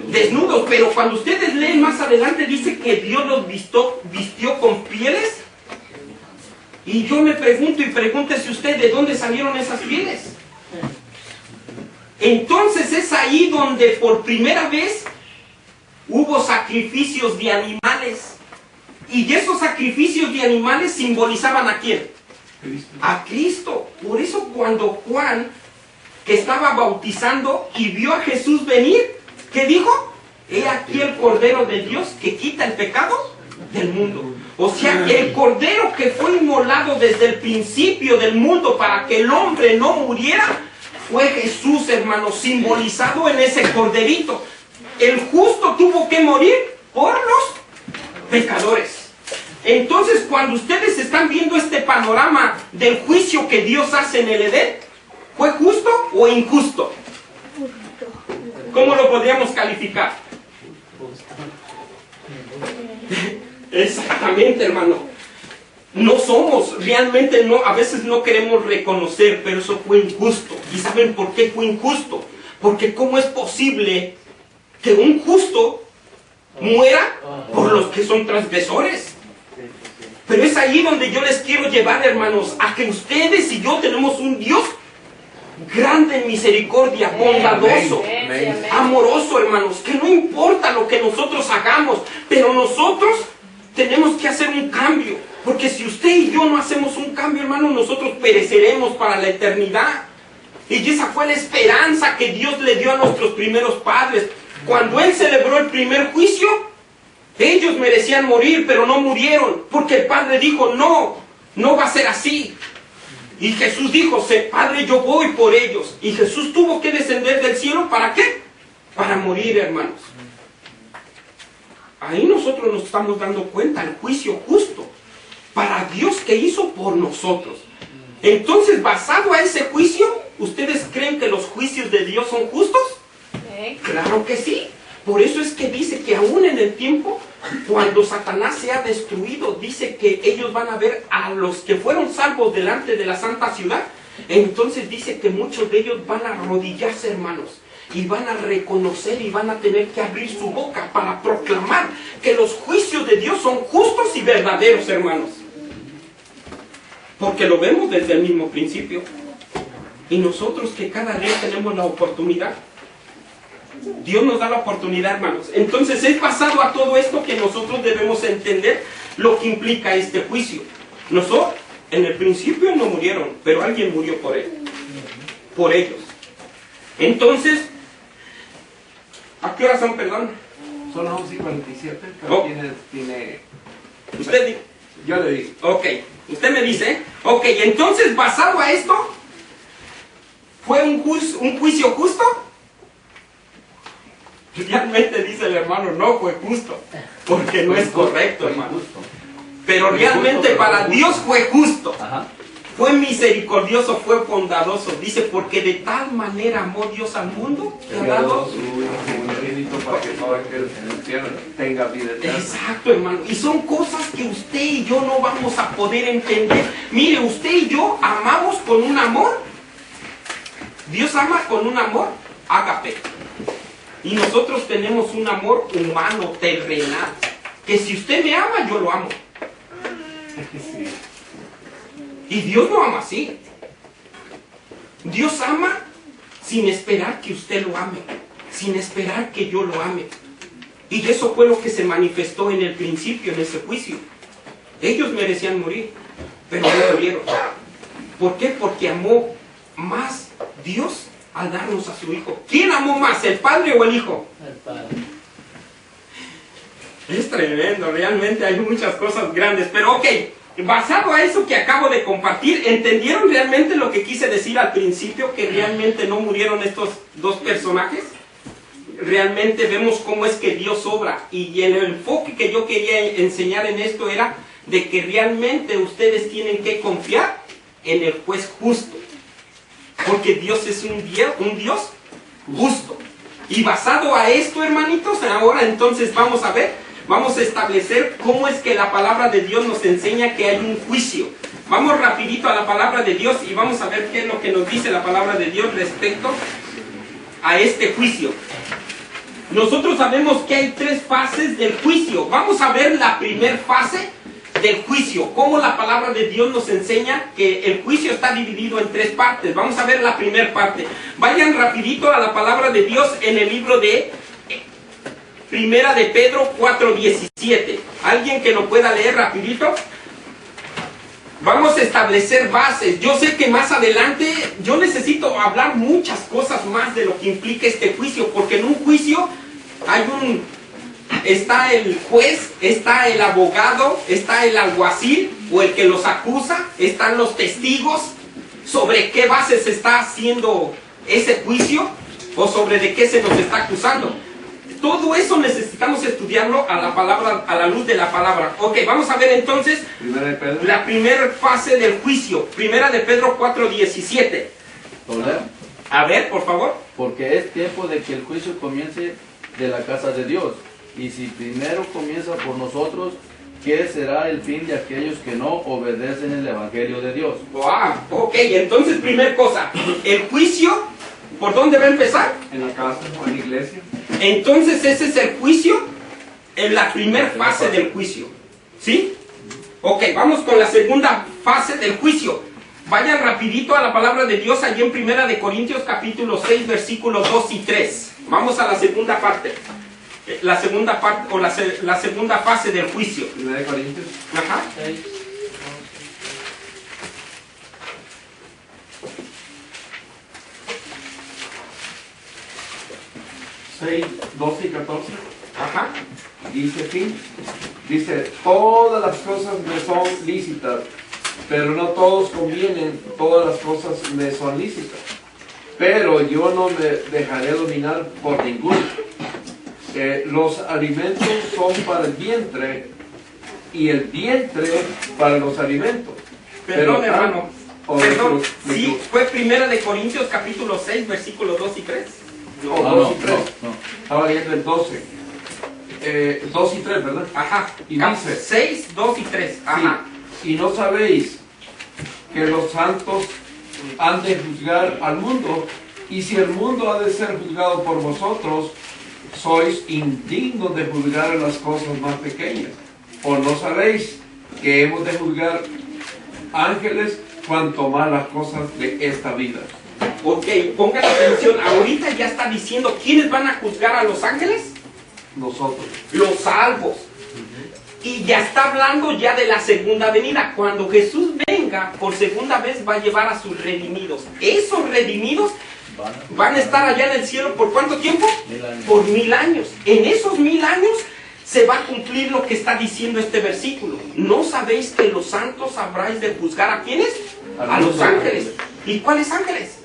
Desnudos. Pero cuando ustedes leen más adelante, dice que Dios los vistió con pieles. Y yo me pregunto, y pregúntese usted, ¿de dónde salieron esas pieles? Entonces es ahí donde por primera vez hubo sacrificios de animales. Y esos sacrificios de animales simbolizaban ¿a quién? Cristo. A Cristo. Por eso cuando Juan, que estaba bautizando y vio a Jesús venir, ¿qué dijo? He aquí el Cordero de Dios que quita el pecado del mundo. O sea, el Cordero que fue inmolado desde el principio del mundo para que el hombre no muriera, fue Jesús, hermano, simbolizado en ese corderito. El justo tuvo que morir por los pecadores. Entonces, cuando ustedes están viendo este panorama del juicio que Dios hace en el Edén, ¿fue justo o injusto? ¿Cómo lo podríamos calificar? Exactamente, hermano. No somos, realmente no, a veces no queremos reconocer, pero eso fue injusto. ¿Y saben por qué fue injusto? Porque ¿cómo es posible que un justo muera por los que son transgresores? Pero es ahí donde yo les quiero llevar, hermanos, a que ustedes y yo tenemos un Dios grande en misericordia, bondadoso, amoroso, hermanos, que no importa lo que nosotros hagamos, pero nosotros tenemos que hacer un cambio, porque si usted y yo no hacemos un cambio, hermanos, nosotros pereceremos para la eternidad. Y esa fue la esperanza que Dios le dio a nuestros primeros padres. Cuando Él celebró el primer juicio, ellos merecían morir, pero no murieron, porque el Padre dijo, no va a ser así. Y Jesús dijo, Padre, yo voy por ellos. Y Jesús tuvo que descender del cielo, ¿para qué? Para morir, hermanos. Ahí nosotros nos estamos dando cuenta del juicio justo para Dios que hizo por nosotros. Entonces, basado a ese juicio, ¿ustedes creen que los juicios de Dios son justos? Claro que sí. Por eso es que dice que aún en el tiempo, cuando Satanás sea destruido, dice que ellos van a ver a los que fueron salvos delante de la santa ciudad. Entonces dice que muchos de ellos van a arrodillarse, hermanos, y van a reconocer y van a tener que abrir su boca para proclamar que los juicios de Dios son justos y verdaderos, hermanos. Porque lo vemos desde el mismo principio. Y nosotros que cada día tenemos la oportunidad, Dios nos da la oportunidad, hermanos. Entonces es basado a todo esto que nosotros debemos entender lo que implica este juicio. Nosotros, en el principio no murieron, pero alguien murió por él, por ellos. Entonces, ¿a qué hora son, perdón? Son las 11:47, pero tiene... Usted dice. Yo le digo. Ok, usted me dice. Ok, entonces, basado a esto, ¿fue un juicio justo? Realmente dice el hermano, no fue justo, porque no es correcto, hermano. Pero realmente para Dios fue justo, fue misericordioso, fue bondadoso. Dice, porque de tal manera amó Dios al mundo, que ha dado su unigénito para que todo aquel que en el cielo tenga vida eterna. Exacto, hermano. Y son cosas que usted y yo no vamos a poder entender. Mire, usted y yo amamos con un amor. Dios ama con un amor ágape. Y nosotros tenemos un amor humano, terrenal, que si usted me ama, yo lo amo. Y Dios no ama así. Dios ama sin esperar que usted lo ame, sin esperar que yo lo ame. Y eso fue lo que se manifestó en el principio, en ese juicio. Ellos merecían morir, pero no murieron. ¿Por qué? Porque amó más Dios al darnos a su Hijo. ¿Quién amó más, el Padre o el Hijo? El Padre. Es tremendo, realmente hay muchas cosas grandes, pero ok, basado a eso que acabo de compartir, ¿entendieron realmente lo que quise decir al principio, que realmente no murieron estos dos personajes? Realmente vemos cómo es que Dios obra, y el enfoque que yo quería enseñar en esto era de que realmente ustedes tienen que confiar en el juez justo, porque Dios es un Dios justo. Y basado a esto, hermanitos, ahora entonces vamos a ver, vamos a establecer cómo es que la palabra de Dios nos enseña que hay un juicio. Vamos rapidito a la palabra de Dios y vamos a ver qué es lo que nos dice la palabra de Dios respecto a este juicio. Nosotros sabemos que hay tres fases del juicio. Vamos a ver la primera fase del juicio, cómo la palabra de Dios nos enseña que el juicio está dividido en tres partes. Vamos a ver la primera parte. Vayan rapidito a la palabra de Dios en el libro de Primera de Pedro 4:17. ¿Alguien que lo pueda leer rapidito? Vamos a establecer bases. Yo sé que más adelante yo necesito hablar muchas cosas más de lo que implica este juicio, porque en un juicio está el juez, está el abogado, está el alguacil o el que los acusa, están los testigos. ¿Sobre qué base se está haciendo ese juicio? ¿O sobre de qué se nos está acusando? Todo eso necesitamos estudiarlo a la luz de la palabra. Ok, vamos a ver entonces la primera fase del juicio. Primera de Pedro 4:17. A ver, por favor. Porque es tiempo de que el juicio comience de la casa de Dios. Y si primero comienza por nosotros, ¿qué será el fin de aquellos que no obedecen el Evangelio de Dios? Wow, ok, entonces primera cosa, el juicio, ¿por dónde va a empezar? En la casa o en la iglesia. Entonces ese es el juicio, en la primera fase del juicio. ¿Sí? Ok, vamos con la segunda fase del juicio. Vayan rapidito a la palabra de Dios allí en Primera de Corintios capítulo 6 versículos 2 y 3. Vamos a la segunda parte. La segunda parte o la segunda fase del juicio. Primera de Corintios. Ajá. 6. 6, 12 y 14. Ajá. Dice, todas las cosas me son lícitas, pero no todos convienen, todas las cosas me son lícitas. Pero yo no me dejaré dominar por ninguno. Los alimentos son para el vientre y el vientre para los alimentos. Perdón, hermano. Perdón, me sí, equivoco. fue Primera de Corintios capítulo 6 versículos 2 y 3. No, Ah, 2 y 3. no. Estaba leyendo el 12. 2 y 3, ¿verdad? Ajá. Y dice, 6, 2 y 3. Ajá. Sí. Y no sabéis que los santos han de juzgar al mundo, y si el mundo ha de ser juzgado por vosotros, sois indignos de juzgar las cosas más pequeñas. ¿O no sabéis que hemos de juzgar ángeles cuanto más las cosas de esta vida? Ok, pongan atención. Ahorita ya está diciendo quiénes van a juzgar a los ángeles. Nosotros. Los salvos. Y ya está hablando ya de la segunda venida. Cuando Jesús venga por segunda vez va a llevar a sus redimidos. Esos redimidos van a estar allá en el cielo ¿por cuánto tiempo? 1000 años. Por 1000 años. En esos 1000 años se va a cumplir lo que está diciendo este versículo. ¿No sabéis que los santos habráis de juzgar a quiénes? A los ángeles. ¿Y cuáles ángeles?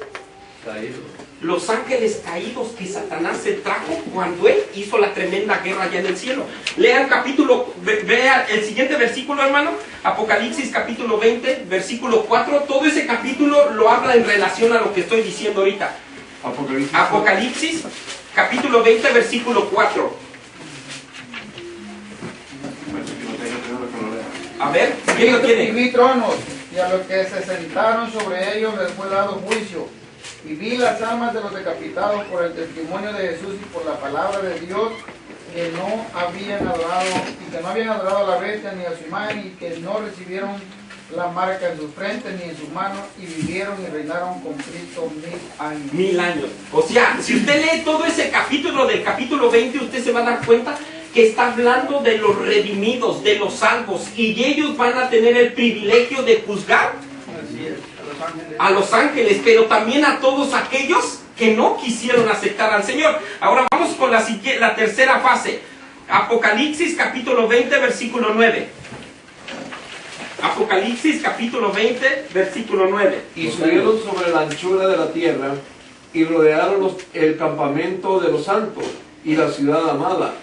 Caídos. Los ángeles caídos que Satanás se trajo cuando él hizo la tremenda guerra allá en el cielo. Lean capítulo, vea el siguiente versículo, hermano. Apocalipsis capítulo 20, versículo 4. Todo ese capítulo lo habla en relación a lo que estoy diciendo ahorita. Apocalipsis capítulo 20, versículo 4. A ver, ¿quién lo Y tiene? vi tronos, y a los que se sentaron sobre ellos les fue dado juicio. Y vi las almas de los decapitados por el testimonio de Jesús y por la palabra de Dios, que no habían adorado a la bestia ni a su imagen, y que no recibieron la marca en sus frentes ni en sus manos, y vivieron y reinaron con Cristo 1000 años. 1000 años. O sea, si usted lee todo ese capítulo del capítulo 20, usted se va a dar cuenta que está hablando de los redimidos, de los salvos, y ellos van a tener el privilegio de juzgar a los ángeles, pero también a todos aquellos que no quisieron aceptar al Señor. Ahora vamos con la tercera fase. Apocalipsis capítulo 20, versículo 9. Apocalipsis capítulo 20, versículo 9. Y subieron sobre la anchura de la tierra y rodearon el campamento de los santos y la ciudad amada,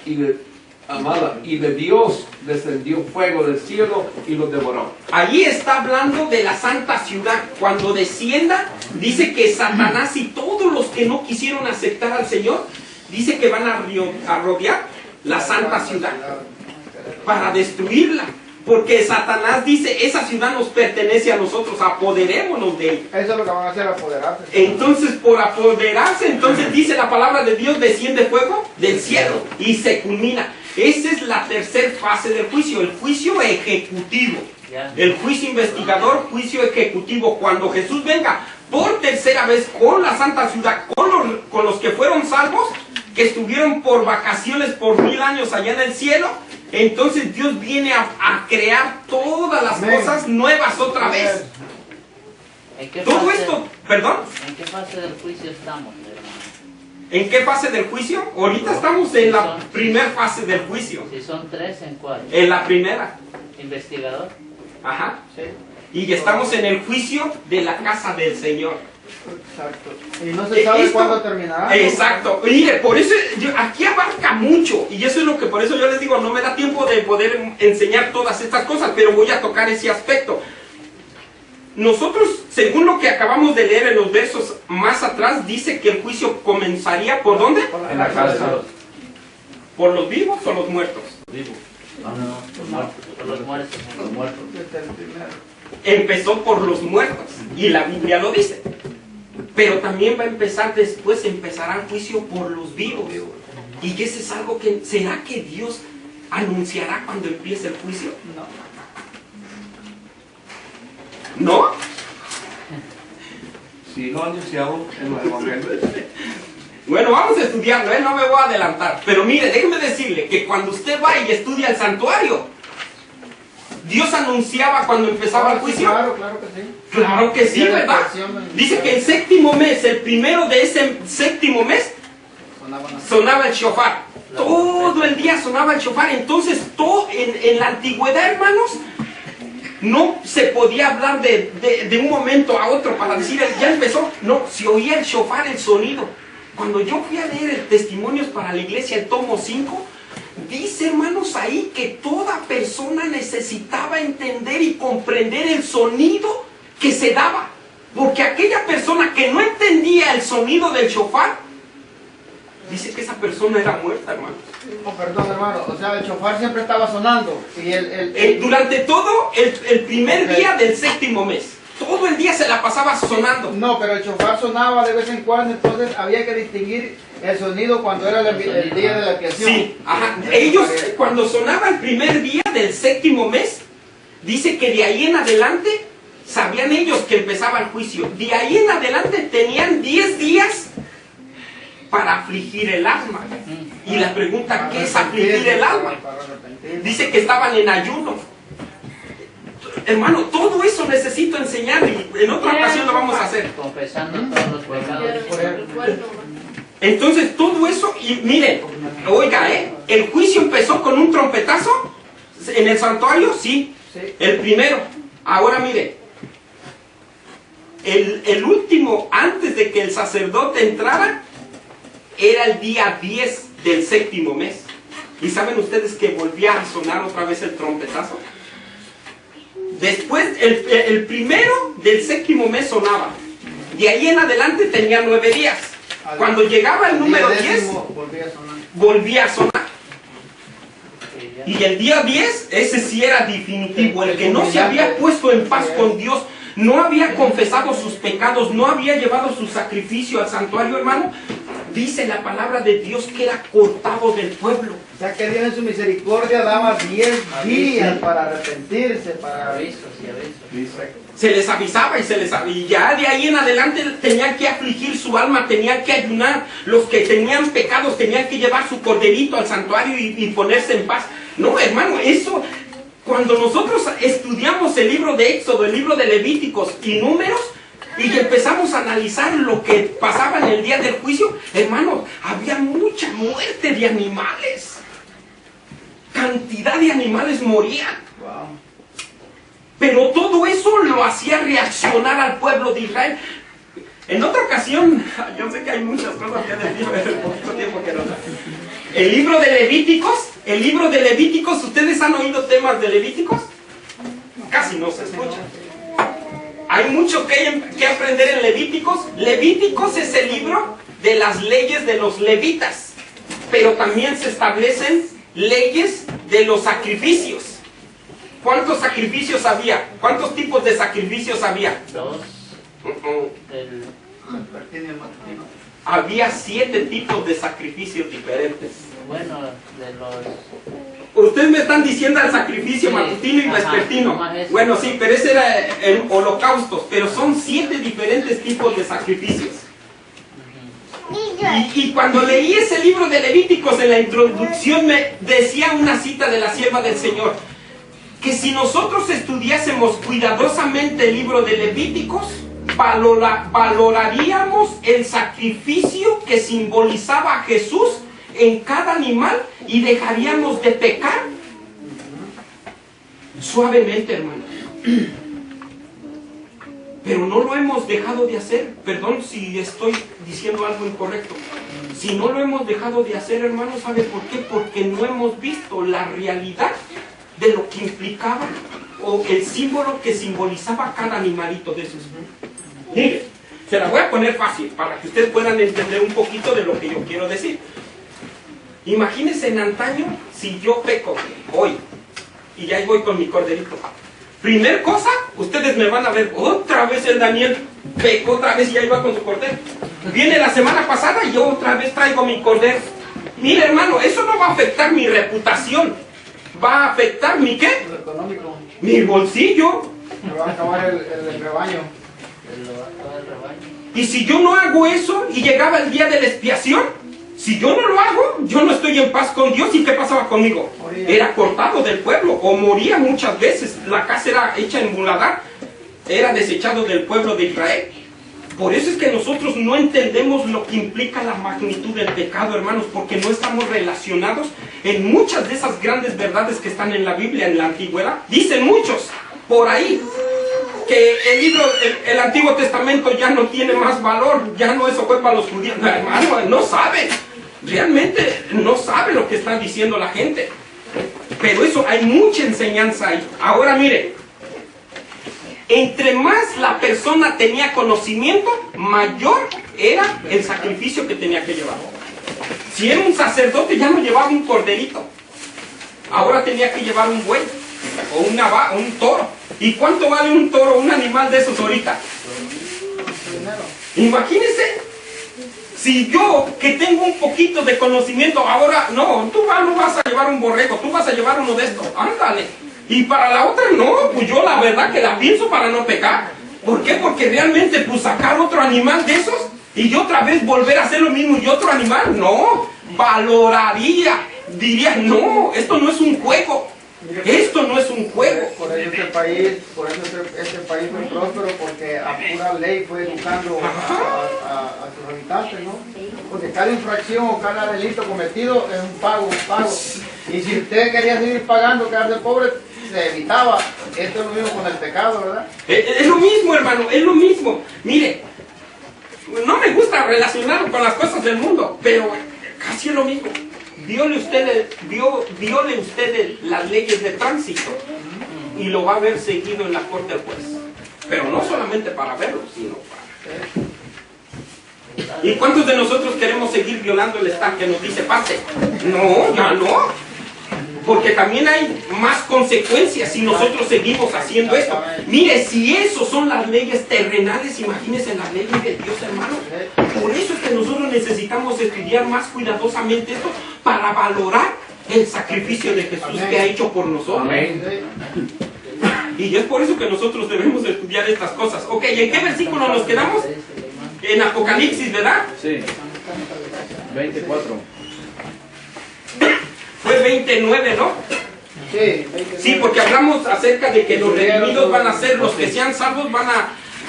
y de Dios descendió fuego del cielo y los devoró. Allí está hablando de la santa ciudad. Cuando descienda, dice que Satanás y todos los que no quisieron aceptar al Señor, dice que van a rodear la santa ciudad para destruirla. Porque Satanás dice, esa ciudad nos pertenece a nosotros, apoderémonos de ella. Eso es lo que van a hacer, apoderarse. Entonces, por apoderarse, entonces dice la palabra de Dios, desciende fuego del cielo y se culmina. Esa es la tercera fase del juicio, el juicio ejecutivo. El juicio investigador, juicio ejecutivo. Cuando Jesús venga por tercera vez con la santa ciudad, con los que fueron salvos, que estuvieron por vacaciones por 1000 años allá en el cielo, entonces Dios viene a crear todas las cosas nuevas otra vez. ¿En qué Todo fase- esto, perdón, ¿En qué fase del juicio estamos, hermano? ¿en qué fase del juicio? Ahorita estamos en la primera fase del juicio. Si son tres, ¿en cuál? En la primera. ¿Investigador? Ajá. Y estamos en el juicio de la casa del Señor. Exacto. Y no se sabe cuándo terminará. Exacto. Mire, por eso aquí abarca mucho. Y eso es lo que por eso yo les digo, no me da tiempo de poder enseñar todas estas cosas, pero voy a tocar ese aspecto. Nosotros, según lo que acabamos de leer en los versos más atrás, dice que el juicio comenzaría ¿por dónde? En la casa. ¿Por los vivos o los muertos? Vivo. No, por los muertos. Los muertos. Empezó por los muertos. Y la Biblia lo dice. Pero también va a empezar después, empezará el juicio por los vivos. Y ese es algo que, ¿será que Dios anunciará cuando empiece el juicio? ¿No? Sí, lo anunciamos en los evangelios. Bueno, vamos a estudiarlo, no me voy a adelantar. Pero mire, déjeme decirle que cuando usted va y estudia el santuario, Dios anunciaba cuando empezaba el juicio. Claro, claro que sí. Claro que sí, ¿verdad? Dice que el séptimo mes, el primero de ese séptimo mes, sonaba el shofar. Todo el día sonaba el shofar. Entonces, en la antigüedad, hermanos, no se podía hablar de un momento a otro para decir, ya empezó. No, se oía el shofar, el sonido. Cuando yo fui a leer el Testimonios para la Iglesia, el tomo 5, dice, hermanos, ahí que toda persona necesitaba entender y comprender el sonido que se daba. Porque aquella persona que no entendía el sonido del shofar, dice que esa persona era muerta, hermano. Oh, perdón, hermano. O sea, el shofar siempre estaba sonando. Y Durante todo el primer día del séptimo mes. Todo el día se la pasaba sonando. No, pero el shofar sonaba de vez en cuando, entonces había que distinguir el sonido cuando era el día de la expiación. Sí, ajá. Ellos, cuando sonaba el primer día del séptimo mes, dice que de ahí en adelante, sabían ellos que empezaba el juicio. De ahí en adelante tenían 10 días para afligir el alma. Y la pregunta, ¿qué es afligir el alma? Dice que estaban en ayuno. Hermano, todo eso necesito enseñar y en otra ocasión lo vamos a hacer. Confesando todos los pecados. Entonces todo eso, y miren, oiga, el juicio empezó con un trompetazo en el santuario, sí, el primero. Ahora mire, el último, antes de que el sacerdote entrara, era el día 10 del séptimo mes. ¿Y saben ustedes que volvía a sonar otra vez el trompetazo? Después, el primero del séptimo mes sonaba. De ahí en adelante tenía 9 días. Cuando llegaba el número 10, volvía a sonar. Y el día 10, ese sí era definitivo. El que no se había puesto en paz con Dios, no había confesado sus pecados, no había llevado su sacrificio al santuario, hermano, dice la palabra de Dios que era cortado del pueblo. O sea que Dios en su misericordia daba 10 días para arrepentirse, para Avisos y avisos. Se les avisaba y ya de ahí en adelante tenían que afligir su alma, tenían que ayunar. Los que tenían pecados tenían que llevar su corderito al santuario y ponerse en paz. No, hermano, eso, cuando nosotros estudiamos el libro de Éxodo, el libro de Levíticos y Números, y empezamos a analizar lo que pasaba en el día del juicio, hermanos, había mucha muerte de animales. Cantidad de animales morían. Pero todo eso lo hacía reaccionar al pueblo de Israel. En otra ocasión, yo sé que hay muchas cosas que decir, pero el poquito tiempo que nos da. El libro de Levíticos, ¿ustedes han oído temas de Levíticos? Casi no se escucha. Hay mucho que aprender en Levíticos. Levíticos es el libro de las leyes de los levitas, pero también se establecen leyes de los sacrificios. ¿Cuántos sacrificios había? ¿Cuántos tipos de sacrificios había? 2. El Había 7 tipos de sacrificios diferentes. bueno, de los Ustedes me están diciendo el sacrificio Sí, matutino y ajá, vespertino. nomás eso. Bueno, sí, pero ese era el holocaustos, pero son 7 diferentes tipos de sacrificios. Y cuando leí ese libro de Levíticos, en la introducción me decía una cita de la sierva del Señor, que si nosotros estudiásemos cuidadosamente el libro de Levíticos, valoraríamos el sacrificio que simbolizaba a Jesús en cada animal y dejaríamos de pecar suavemente, hermanos. Pero no lo hemos dejado de hacer. Perdón si estoy diciendo algo incorrecto. Si no lo hemos dejado de hacer, hermanos, ¿sabe por qué? Porque no hemos visto la realidad de lo que implicaba o el símbolo que simbolizaba cada animalito de esos. Mire, se la voy a poner fácil para que ustedes puedan entender un poquito de lo que yo quiero decir. Imagínense en antaño si yo peco hoy y ya voy con mi corderito. Primer cosa, ustedes me van a ver otra vez el Daniel pecó otra vez y ya iba con su cordero. Viene la semana pasada y yo otra vez traigo mi cordero. Mire, hermano, eso no va a afectar mi reputación. Va a afectar mi ¿qué? Lo económico. Mi bolsillo. Me va a acabar el rebaño. todo el rebaño. Y si yo no hago eso y llegaba el día de la expiación, si yo no lo hago, yo no estoy en paz con Dios. ¿Y qué pasaba conmigo? Era cortado del pueblo o moría muchas veces. La casa era hecha en muladar, era desechado del pueblo de Israel. Por eso es que nosotros no entendemos lo que implica la magnitud del pecado, hermanos, porque no estamos relacionados en muchas de esas grandes verdades que están en la Biblia, en la antigüedad. Dicen muchos por ahí que el libro, el Antiguo Testamento ya no tiene más valor, ya no eso fue para los judíos. No, hermano, no saben, realmente no sabe lo que está diciendo la gente. Pero eso, hay mucha enseñanza ahí. Ahora mire, entre más la persona tenía conocimiento, mayor era el sacrificio que tenía que llevar. Si era un sacerdote, ya no llevaba un corderito. Ahora tenía que llevar un buey o un toro. ¿Y cuánto vale un toro, un animal de esos ahorita? Imagínense, si yo, que tengo un poquito de conocimiento, ahora, no, tú no vas a llevar un borrego, tú vas a llevar uno de estos, ándale. Y para la otra, no, pues yo la verdad que la pienso para no pecar. ¿Por qué? Porque realmente, pues sacar otro animal de esos y yo otra vez volver a hacer lo mismo y otro animal, no, valoraría, diría, no, esto no es un juego. Esto no es un juego. Por eso este país fue próspero, porque a pura ley fue educando a sus habitantes, ¿no? Porque cada infracción o cada delito cometido es un pago. Y si usted quería seguir pagando, quedar de pobre, se evitaba. Esto es lo mismo con el pecado, ¿verdad? Es lo mismo, hermano, es lo mismo. Mire, no me gusta relacionarlo con las cosas del mundo, pero casi es lo mismo. Viole usted las leyes de tránsito y lo va a ver seguido en la corte del juez. Pero no solamente para verlo, sino para... ¿Y cuántos de nosotros queremos seguir violando el Estado que nos dice pase? No, ya no. Porque también hay más consecuencias si nosotros seguimos haciendo esto. Mire, si eso son las leyes terrenales, imagínense las leyes de Dios, hermano. Por eso es que nosotros necesitamos estudiar más cuidadosamente esto para valorar el sacrificio de Jesús que ha hecho por nosotros. Amén. Y es por eso que nosotros debemos estudiar estas cosas. Ok, ¿y en qué versículo nos quedamos? En Apocalipsis, ¿verdad? Sí. 24. Fue 29, ¿no? Sí. Sí, porque hablamos acerca de que los redimidos van a ser, los que sean salvos van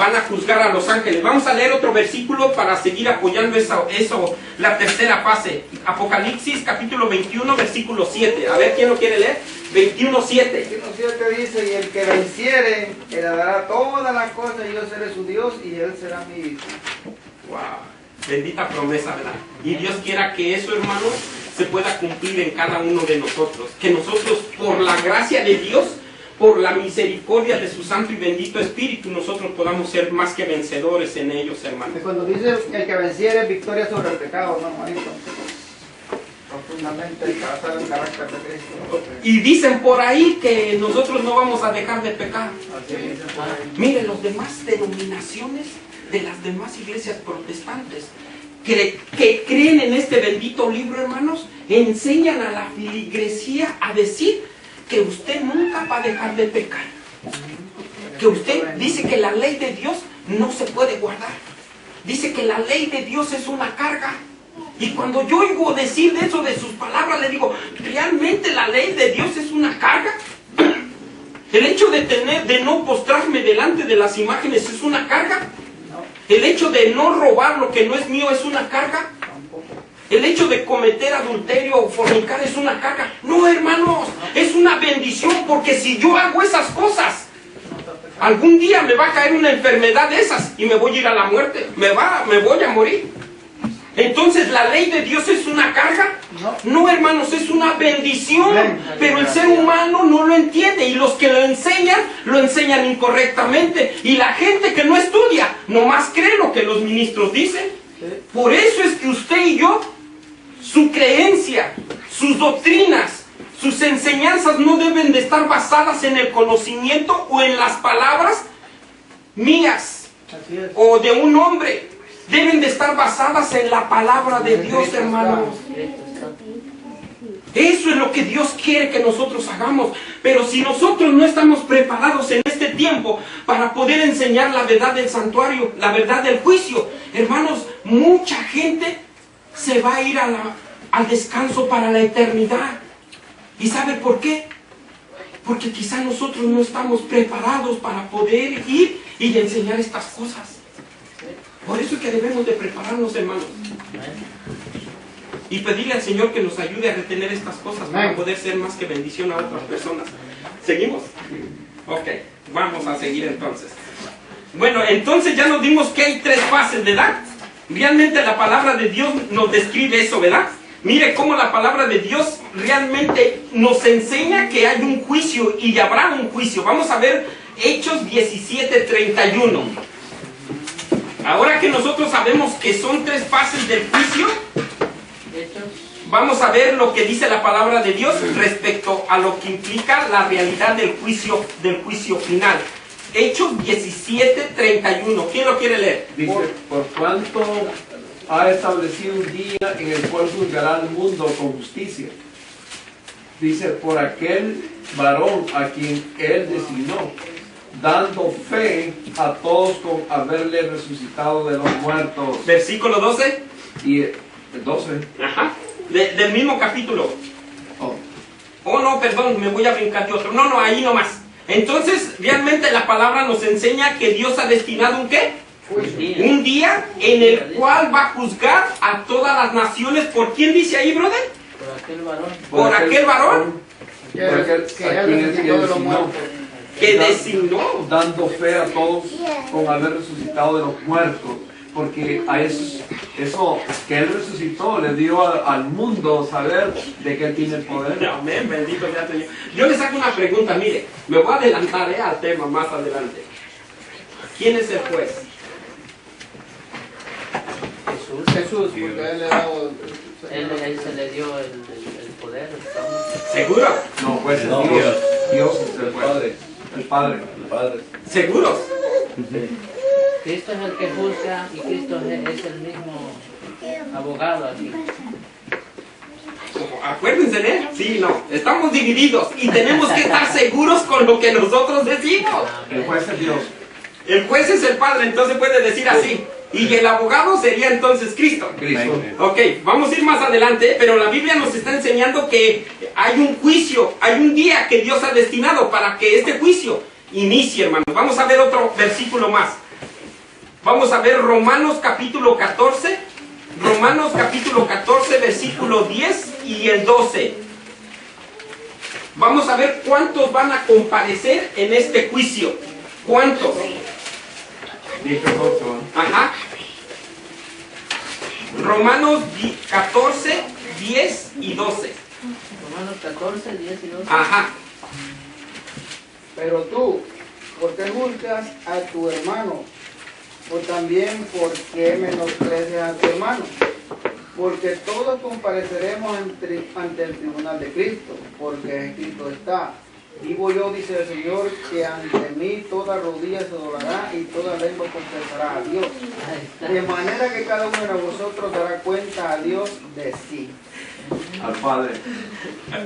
van a juzgar a los ángeles. Vamos a leer otro versículo para seguir apoyando eso, la tercera fase. Apocalipsis capítulo 21, versículo 7. A ver, ¿quién lo quiere leer? 21, 7. 21:7 dice, y el que venciere, heredará todas las cosas, y yo seré su Dios, y él será mi hijo. Wow, bendita promesa, ¿verdad? Y Dios quiera que eso, hermanos, se pueda cumplir en cada uno de nosotros. Que nosotros, por la gracia de Dios, por la misericordia de su santo y bendito Espíritu, nosotros podamos ser más que vencedores en ellos, hermanos. Cuando dice el que venciere, victoria sobre el pecado, ¿no, hermanito? Profundamente basado en el carácter de Cristo. Y dicen por ahí que nosotros no vamos a dejar de pecar. Así dicen por ahí. Miren, las demás denominaciones de las demás iglesias protestantes que creen en este bendito libro, hermanos, enseñan a la feligresía a decir que usted nunca va a dejar de pecar. Que usted dice que la ley de Dios no se puede guardar. Dice que la ley de Dios es una carga. Y cuando yo oigo decir de eso, de sus palabras, le digo, ¿realmente la ley de Dios es una carga? ¿El hecho de no postrarme delante de las imágenes es una carga? ¿El hecho de no robar lo que no es mío es una carga? ¿El hecho de cometer adulterio o fornicar es una carga? No, hermanos, es una bendición, porque si yo hago esas cosas, algún día me va a caer una enfermedad de esas y me voy a ir a la muerte, me voy a morir. Entonces, ¿la ley de Dios es una carga? No, hermanos, es una bendición, pero el ser humano no lo entiende, y los que lo enseñan incorrectamente, y la gente que no estudia, nomás cree lo que los ministros dicen. Por eso es que usted y yo, su creencia, sus doctrinas, sus enseñanzas no deben de estar basadas en el conocimiento o en las palabras mías o de un hombre. Deben de estar basadas en la palabra de Dios, hermanos. Eso es lo que Dios quiere que nosotros hagamos. Pero si nosotros no estamos preparados en este tiempo para poder enseñar la verdad del santuario, la verdad del juicio, hermanos, mucha gente se va a ir al descanso para la eternidad. ¿Y sabe por qué? Porque quizá nosotros no estamos preparados para poder ir y enseñar estas cosas. Por eso es que debemos de prepararnos, hermanos. Y pedirle al Señor que nos ayude a retener estas cosas para poder ser más que bendición a otras personas. ¿Seguimos? Ok, vamos a seguir entonces. Bueno, entonces ya nos dimos que hay 3 fases, ¿verdad? Realmente la palabra de Dios nos describe eso, ¿verdad? Mire cómo la palabra de Dios realmente nos enseña que hay un juicio y habrá un juicio. Vamos a ver Hechos 17:31. Ahora que nosotros sabemos que son 3 fases del juicio, vamos a ver lo que dice la palabra de Dios respecto a lo que implica la realidad del juicio final. Hechos 17:31. ¿Quién lo quiere leer? Dice, por cuanto ha establecido un día en el cual juzgará al mundo con justicia. Dice, por aquel varón a quien él designó, dando fe a todos con haberle resucitado de los muertos. Versículo 12. Y el 12. Ajá. Del mismo capítulo. Oh, no, perdón, me voy a brincar de otro. No, ahí nomás. Entonces, realmente la palabra nos enseña que Dios ha destinado un ¿qué? Un día en el cual va a juzgar a todas las naciones. ¿Por quién dice ahí, brother? Por aquel varón. ¿Por aquel varón? Que él resucitó de los muertos. Que designó. Dando fe a todos con haber resucitado de los muertos. Porque a eso que él resucitó le dio al mundo saber de que él tiene el poder. Amén, bendito sea Señor. Yo les hago una pregunta, mire, me voy a adelantar al tema más adelante. ¿Quién es el juez? Jesús, porque él le ha dado... Él se le dio el poder. ¿Seguro? No, pues No, es Dios. Dios es el Padre. El Padre. El Padre. ¿Seguros? Cristo es el que juzga y Cristo es el mismo abogado aquí. Acuérdense de él. Sí, no. Estamos divididos y tenemos que estar seguros con lo que nosotros decimos. El juez es Dios. El juez es el Padre, entonces puede decir así. Y el abogado sería entonces Cristo. Cristo. Ok, vamos a ir más adelante, pero la Biblia nos está enseñando que hay un juicio, hay un día que Dios ha destinado para que este juicio inicie, hermanos. Vamos a ver otro versículo más. Vamos a ver Romanos capítulo 14. Romanos capítulo 14, versículo 10 y el 12. Vamos a ver cuántos van a comparecer en este juicio. ¿Cuántos? 18. Ajá. Romanos 14, 10 y 12. Romanos 14, 10 y 12. Ajá. Pero tú, ¿por qué juzgas a tu hermano? O también, ¿por qué menosprecias a tu hermano? Porque todos compareceremos ante el tribunal de Cristo, porque escrito está: vivo yo, dice el Señor, que ante mí toda rodilla se doblará y toda lengua confesará a Dios. De manera que cada uno de vosotros dará cuenta a Dios de sí. Al Padre.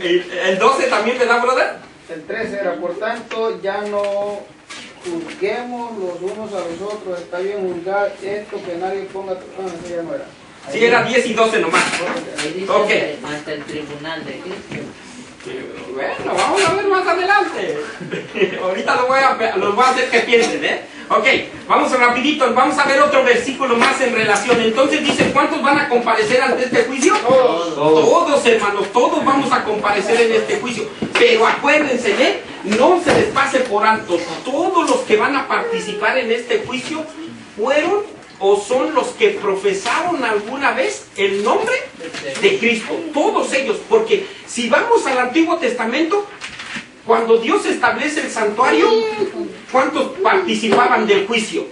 ¿El 12 también me da, brother? El 13 era: por tanto, ya no juzguemos los unos a los otros. Está bien juzgar esto, que nadie ponga... eso ya no era. Sí, era 10 y 12 nomás. Ahí dice Ok. ante el tribunal de Cristo. Bueno, vamos a ver más adelante. Ahorita los voy a hacer que piensen, ¿eh? Ok, vamos rapidito, vamos a ver otro versículo más en relación. Entonces dice, ¿cuántos van a comparecer ante este juicio? Todos, hermanos, todos vamos a comparecer en este juicio. Pero acuérdense, ¿eh? No se les pase por alto. Todos los que van a participar en este juicio fueron o son los que profesaron alguna vez el nombre de Cristo. Todos ellos, porque si vamos al Antiguo Testamento, cuando Dios establece el santuario, ¿cuántos participaban del juicio?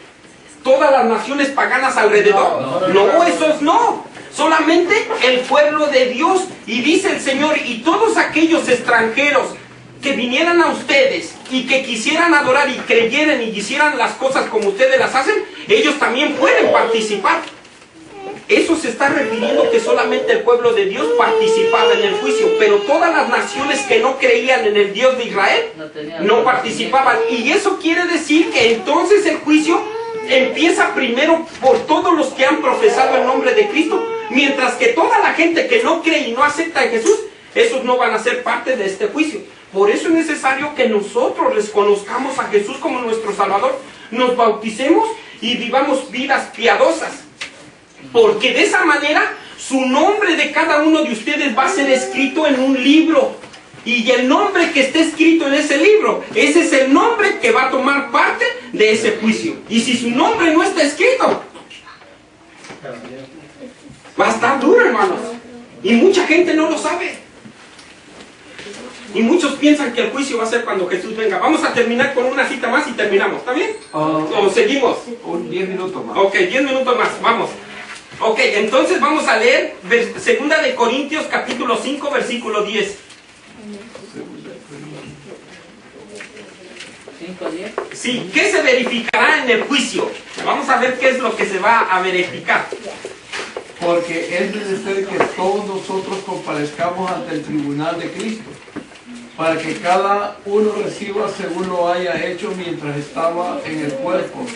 ¿Todas las naciones paganas alrededor? No, esos no. Solamente el pueblo de Dios. Y dice el Señor, y todos aquellos extranjeros que vinieran a ustedes y que quisieran adorar y creyeran y hicieran las cosas como ustedes las hacen, ellos también pueden participar. Eso se está refiriendo que solamente el pueblo de Dios participaba en el juicio, pero todas las naciones que no creían en el Dios de Israel no participaban. Y eso quiere decir que entonces el juicio empieza primero por todos los que han profesado el nombre de Cristo, mientras que toda la gente que no cree y no acepta a Jesús, esos no van a ser parte de este juicio. Por eso es necesario que nosotros les conozcamos a Jesús como nuestro Salvador, nos bauticemos y vivamos vidas piadosas. Porque de esa manera su nombre de cada uno de ustedes va a ser escrito en un libro. Y el nombre que esté escrito en ese libro, ese es el nombre que va a tomar parte de ese juicio. Y si su nombre no está escrito, va a estar duro, hermanos. Y mucha gente no lo sabe. Y muchos piensan que el juicio va a ser cuando Jesús venga. Vamos a terminar con una cita más y terminamos, ¿está bien? ¿O seguimos? 10 minutos más. Ok, 10 minutos más, vamos. Ok, entonces vamos a leer 2 de Corintios capítulo 5, versículo 10. 5:10. Sí, ¿qué se verificará en el juicio? Vamos a ver qué es lo que se va a verificar. Porque es necesario que todos nosotros comparezcamos ante el tribunal de Cristo, para que cada uno reciba según lo haya hecho mientras estaba en el cuerpo,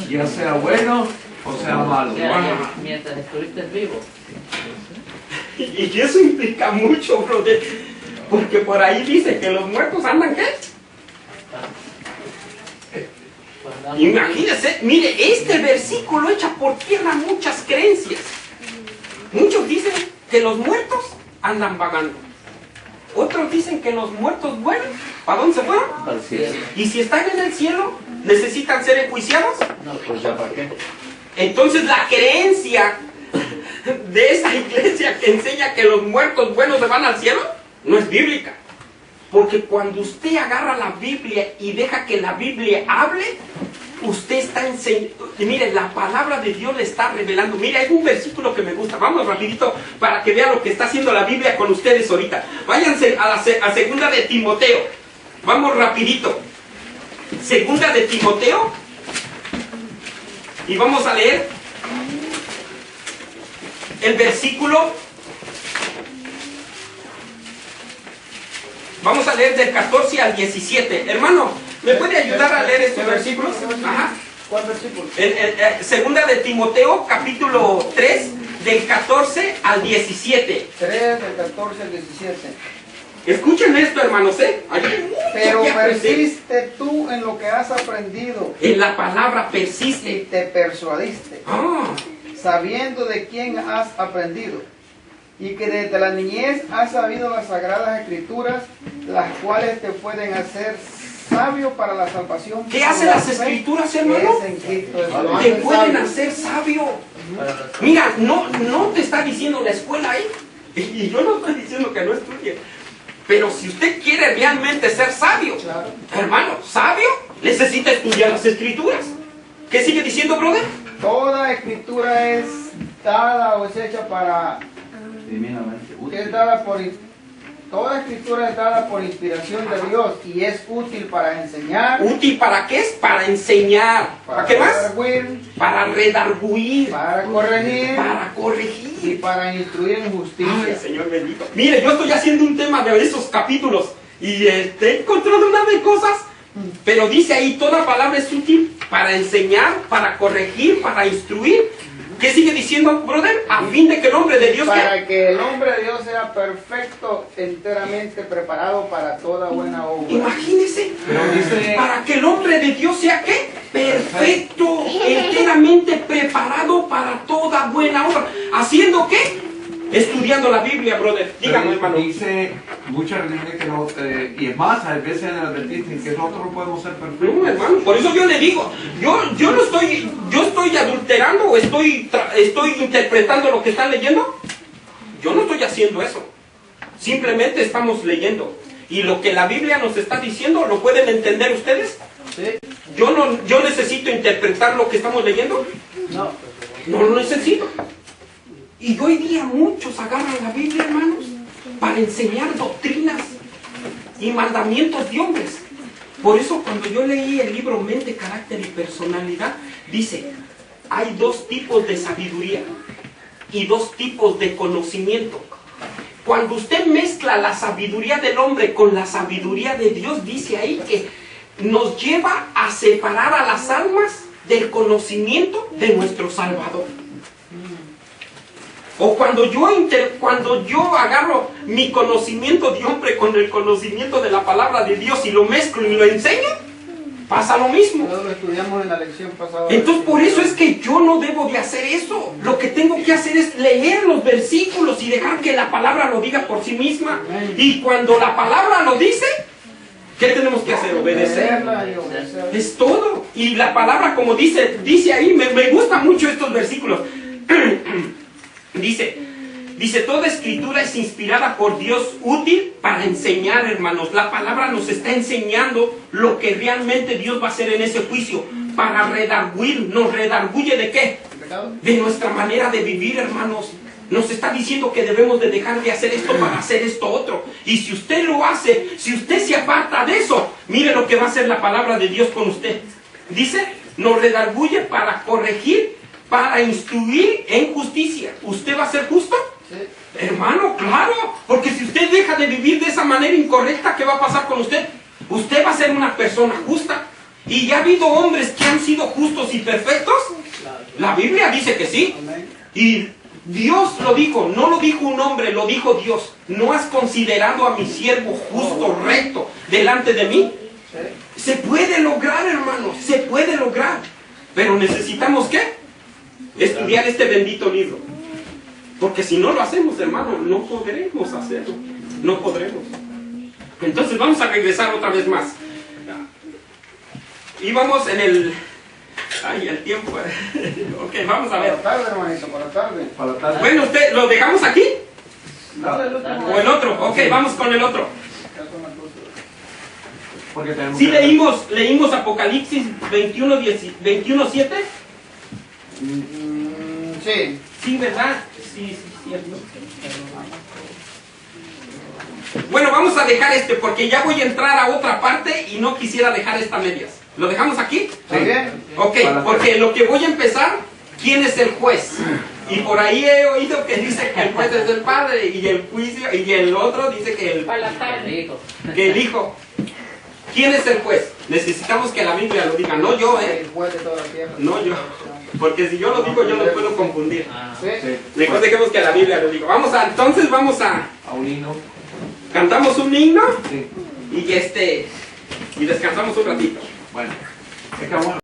ya sea bueno o sea malo. Mientras estuviste vivo. Y eso implica mucho, brother, porque por ahí dice que los muertos andan, ¿qué? Imagínense, mire, este versículo echa por tierra muchas creencias. Muchos dicen que los muertos andan vagando. Otros dicen que los muertos vuelan. ¿Para dónde se fueron? Al cielo. Y si están en el cielo, ¿necesitan ser enjuiciados? No, pues ya para qué. Entonces la creencia de esa iglesia que enseña que los muertos buenos se van al cielo, no es bíblica. Porque cuando usted agarra la Biblia y deja que la Biblia hable, usted está enseñando. Mire, la palabra de Dios le está revelando. Mire, hay un versículo que me gusta. Vamos rapidito para que vean lo que está haciendo la Biblia con ustedes ahorita. Váyanse a 2 de Timoteo. Vamos rapidito. 2 de Timoteo. Y vamos a leer el versículo. Vamos a leer del 14 al 17. Hermano, ¿me puede ayudar a leer estos versículos? Ajá. ¿Cuál versículo? Segunda de Timoteo, capítulo 3, del 14 al 17. 3 del 14 al 17. Escuchen esto, hermanos, Hay Pero que aprender. persiste tú en lo que has aprendido En la palabra y persiste. te persuadiste, Ah, sabiendo de quién has aprendido, y que desde la niñez has sabido las sagradas escrituras, las cuales te pueden hacer sabio para la salvación. ¿qué hacen por la las fe escrituras, que hermano? es en Cristo Jesús. Te pueden hacer sabio. Mira, no te está diciendo la escuela ahí. Y yo no estoy diciendo que no estudie. Pero si usted quiere realmente ser sabio, Claro. hermano, sabio, necesita estudiar las escrituras. ¿Qué sigue diciendo, brother? Toda escritura es dada o es hecha para... Divinamente que útil. es dada por... Toda escritura es dada por inspiración de Dios y es útil para enseñar, ¿Útil para qué es? Para enseñar. ¿Para qué más? redarguir, Para redarguir. para corregir Para y corregir. para instruir en Ay, justicia. Señor bendito. Mire, yo estoy haciendo un tema de esos capítulos y he encontrado una de cosas, pero dice ahí, toda palabra es útil para enseñar, para corregir, para instruir. ¿Qué sigue diciendo, brother? A fin de que el hombre de Dios... ¿qué? Para que el hombre de Dios sea perfecto, enteramente preparado para toda buena obra. Imagínese, Pero dice, para que el hombre de Dios sea ¿qué? Perfecto, enteramente preparado para toda buena obra. ¿Haciendo qué? Estudiando la Biblia, brother. Dígame, hermano. dice muchas religiones que no, y es más, a veces en el adventismo que nosotros no podemos ser perfectos. No, hermano, por eso yo le digo, yo no estoy, yo estoy adulterando o estoy interpretando lo que están leyendo. Yo no estoy haciendo eso. Simplemente estamos leyendo. Y lo que la Biblia nos está diciendo, ¿lo pueden entender ustedes? Sí. Yo necesito interpretar lo que estamos leyendo. No. No lo necesito. Y hoy día muchos agarran la Biblia, hermanos, para enseñar doctrinas y mandamientos de hombres. Por eso cuando yo leí el libro Mente, Carácter y Personalidad, dice, hay dos tipos de sabiduría y dos tipos de conocimiento. Cuando usted mezcla la sabiduría del hombre con la sabiduría de Dios, dice ahí que nos lleva a separar a las almas del conocimiento de nuestro Salvador. O cuando yo agarro mi conocimiento de hombre con el conocimiento de la palabra de Dios y lo mezclo y lo enseño, pasa lo mismo. Todos lo estudiamos en la lección pasada. Entonces por eso es que yo no debo de hacer eso. Lo que tengo que hacer es leer los versículos y dejar que la palabra lo diga por sí misma. Y cuando la palabra lo dice, ¿qué tenemos que hacer? Obedecer. Leerla y obedecer. Es todo. Y la palabra, como dice ahí, me gustan mucho estos versículos. Dice, toda escritura es inspirada por Dios, útil para enseñar, hermanos. La palabra nos está enseñando lo que realmente Dios va a hacer en ese juicio. Para redarguir. ¿Nos redarguye de qué? ¿Pecado? De nuestra manera de vivir, hermanos. Nos está diciendo que debemos de dejar de hacer esto para hacer esto otro. Y si usted lo hace, si usted se aparta de eso, mire lo que va a hacer la palabra de Dios con usted. Dice, nos redarguye para corregir, para instruir en justicia. ¿Usted va a ser justo? Sí. Hermano, claro. Porque si usted deja de vivir de esa manera incorrecta, ¿qué va a pasar con usted? Usted va a ser una persona justa. ¿Y ya ha habido hombres que han sido justos y perfectos? La Biblia dice que sí. Amén. Y Dios lo dijo, no lo dijo un hombre, lo dijo Dios. ¿No has considerado a mi siervo justo, recto, delante de mí? Sí. Se puede lograr, hermanos, se puede lograr. Pero necesitamos, ¿qué? Estudiar este bendito libro. Porque si no lo hacemos, hermano, no podremos hacerlo. No podremos. Entonces vamos a regresar otra vez más. Y vamos en el... Ay, el tiempo. Ok, vamos a Por ver. la tarde, hermanito, por la tarde. Para tal. Bueno, usted, ¿lo dejamos aquí? Dale el último. ¿O el otro? Ok, vamos con el otro. Ya son las 12. Porque tenemos Sí que- leímos Apocalipsis 21:7. Sí. Sí, ¿verdad? Sí, cierto. Bueno, vamos a dejar porque ya voy a entrar a otra parte y no quisiera dejar esta medias. ¿Lo dejamos aquí? ¿Está bien? Ok, porque lo que voy a empezar, ¿quién es el juez? Y por ahí he oído que dice que el juez es el padre y el juicio, y el otro dice que el hijo. ¿Quién es el juez? Necesitamos que la Biblia lo diga, no yo, El juez de toda la tierra. no yo. Porque si yo lo digo, yo lo puedo confundir. Sí. Sí, Mejor dejemos que la Biblia lo diga. Entonces vamos a... a un hino. cantamos un himno Sí. y descansamos un ratito. Bueno, es que vamos a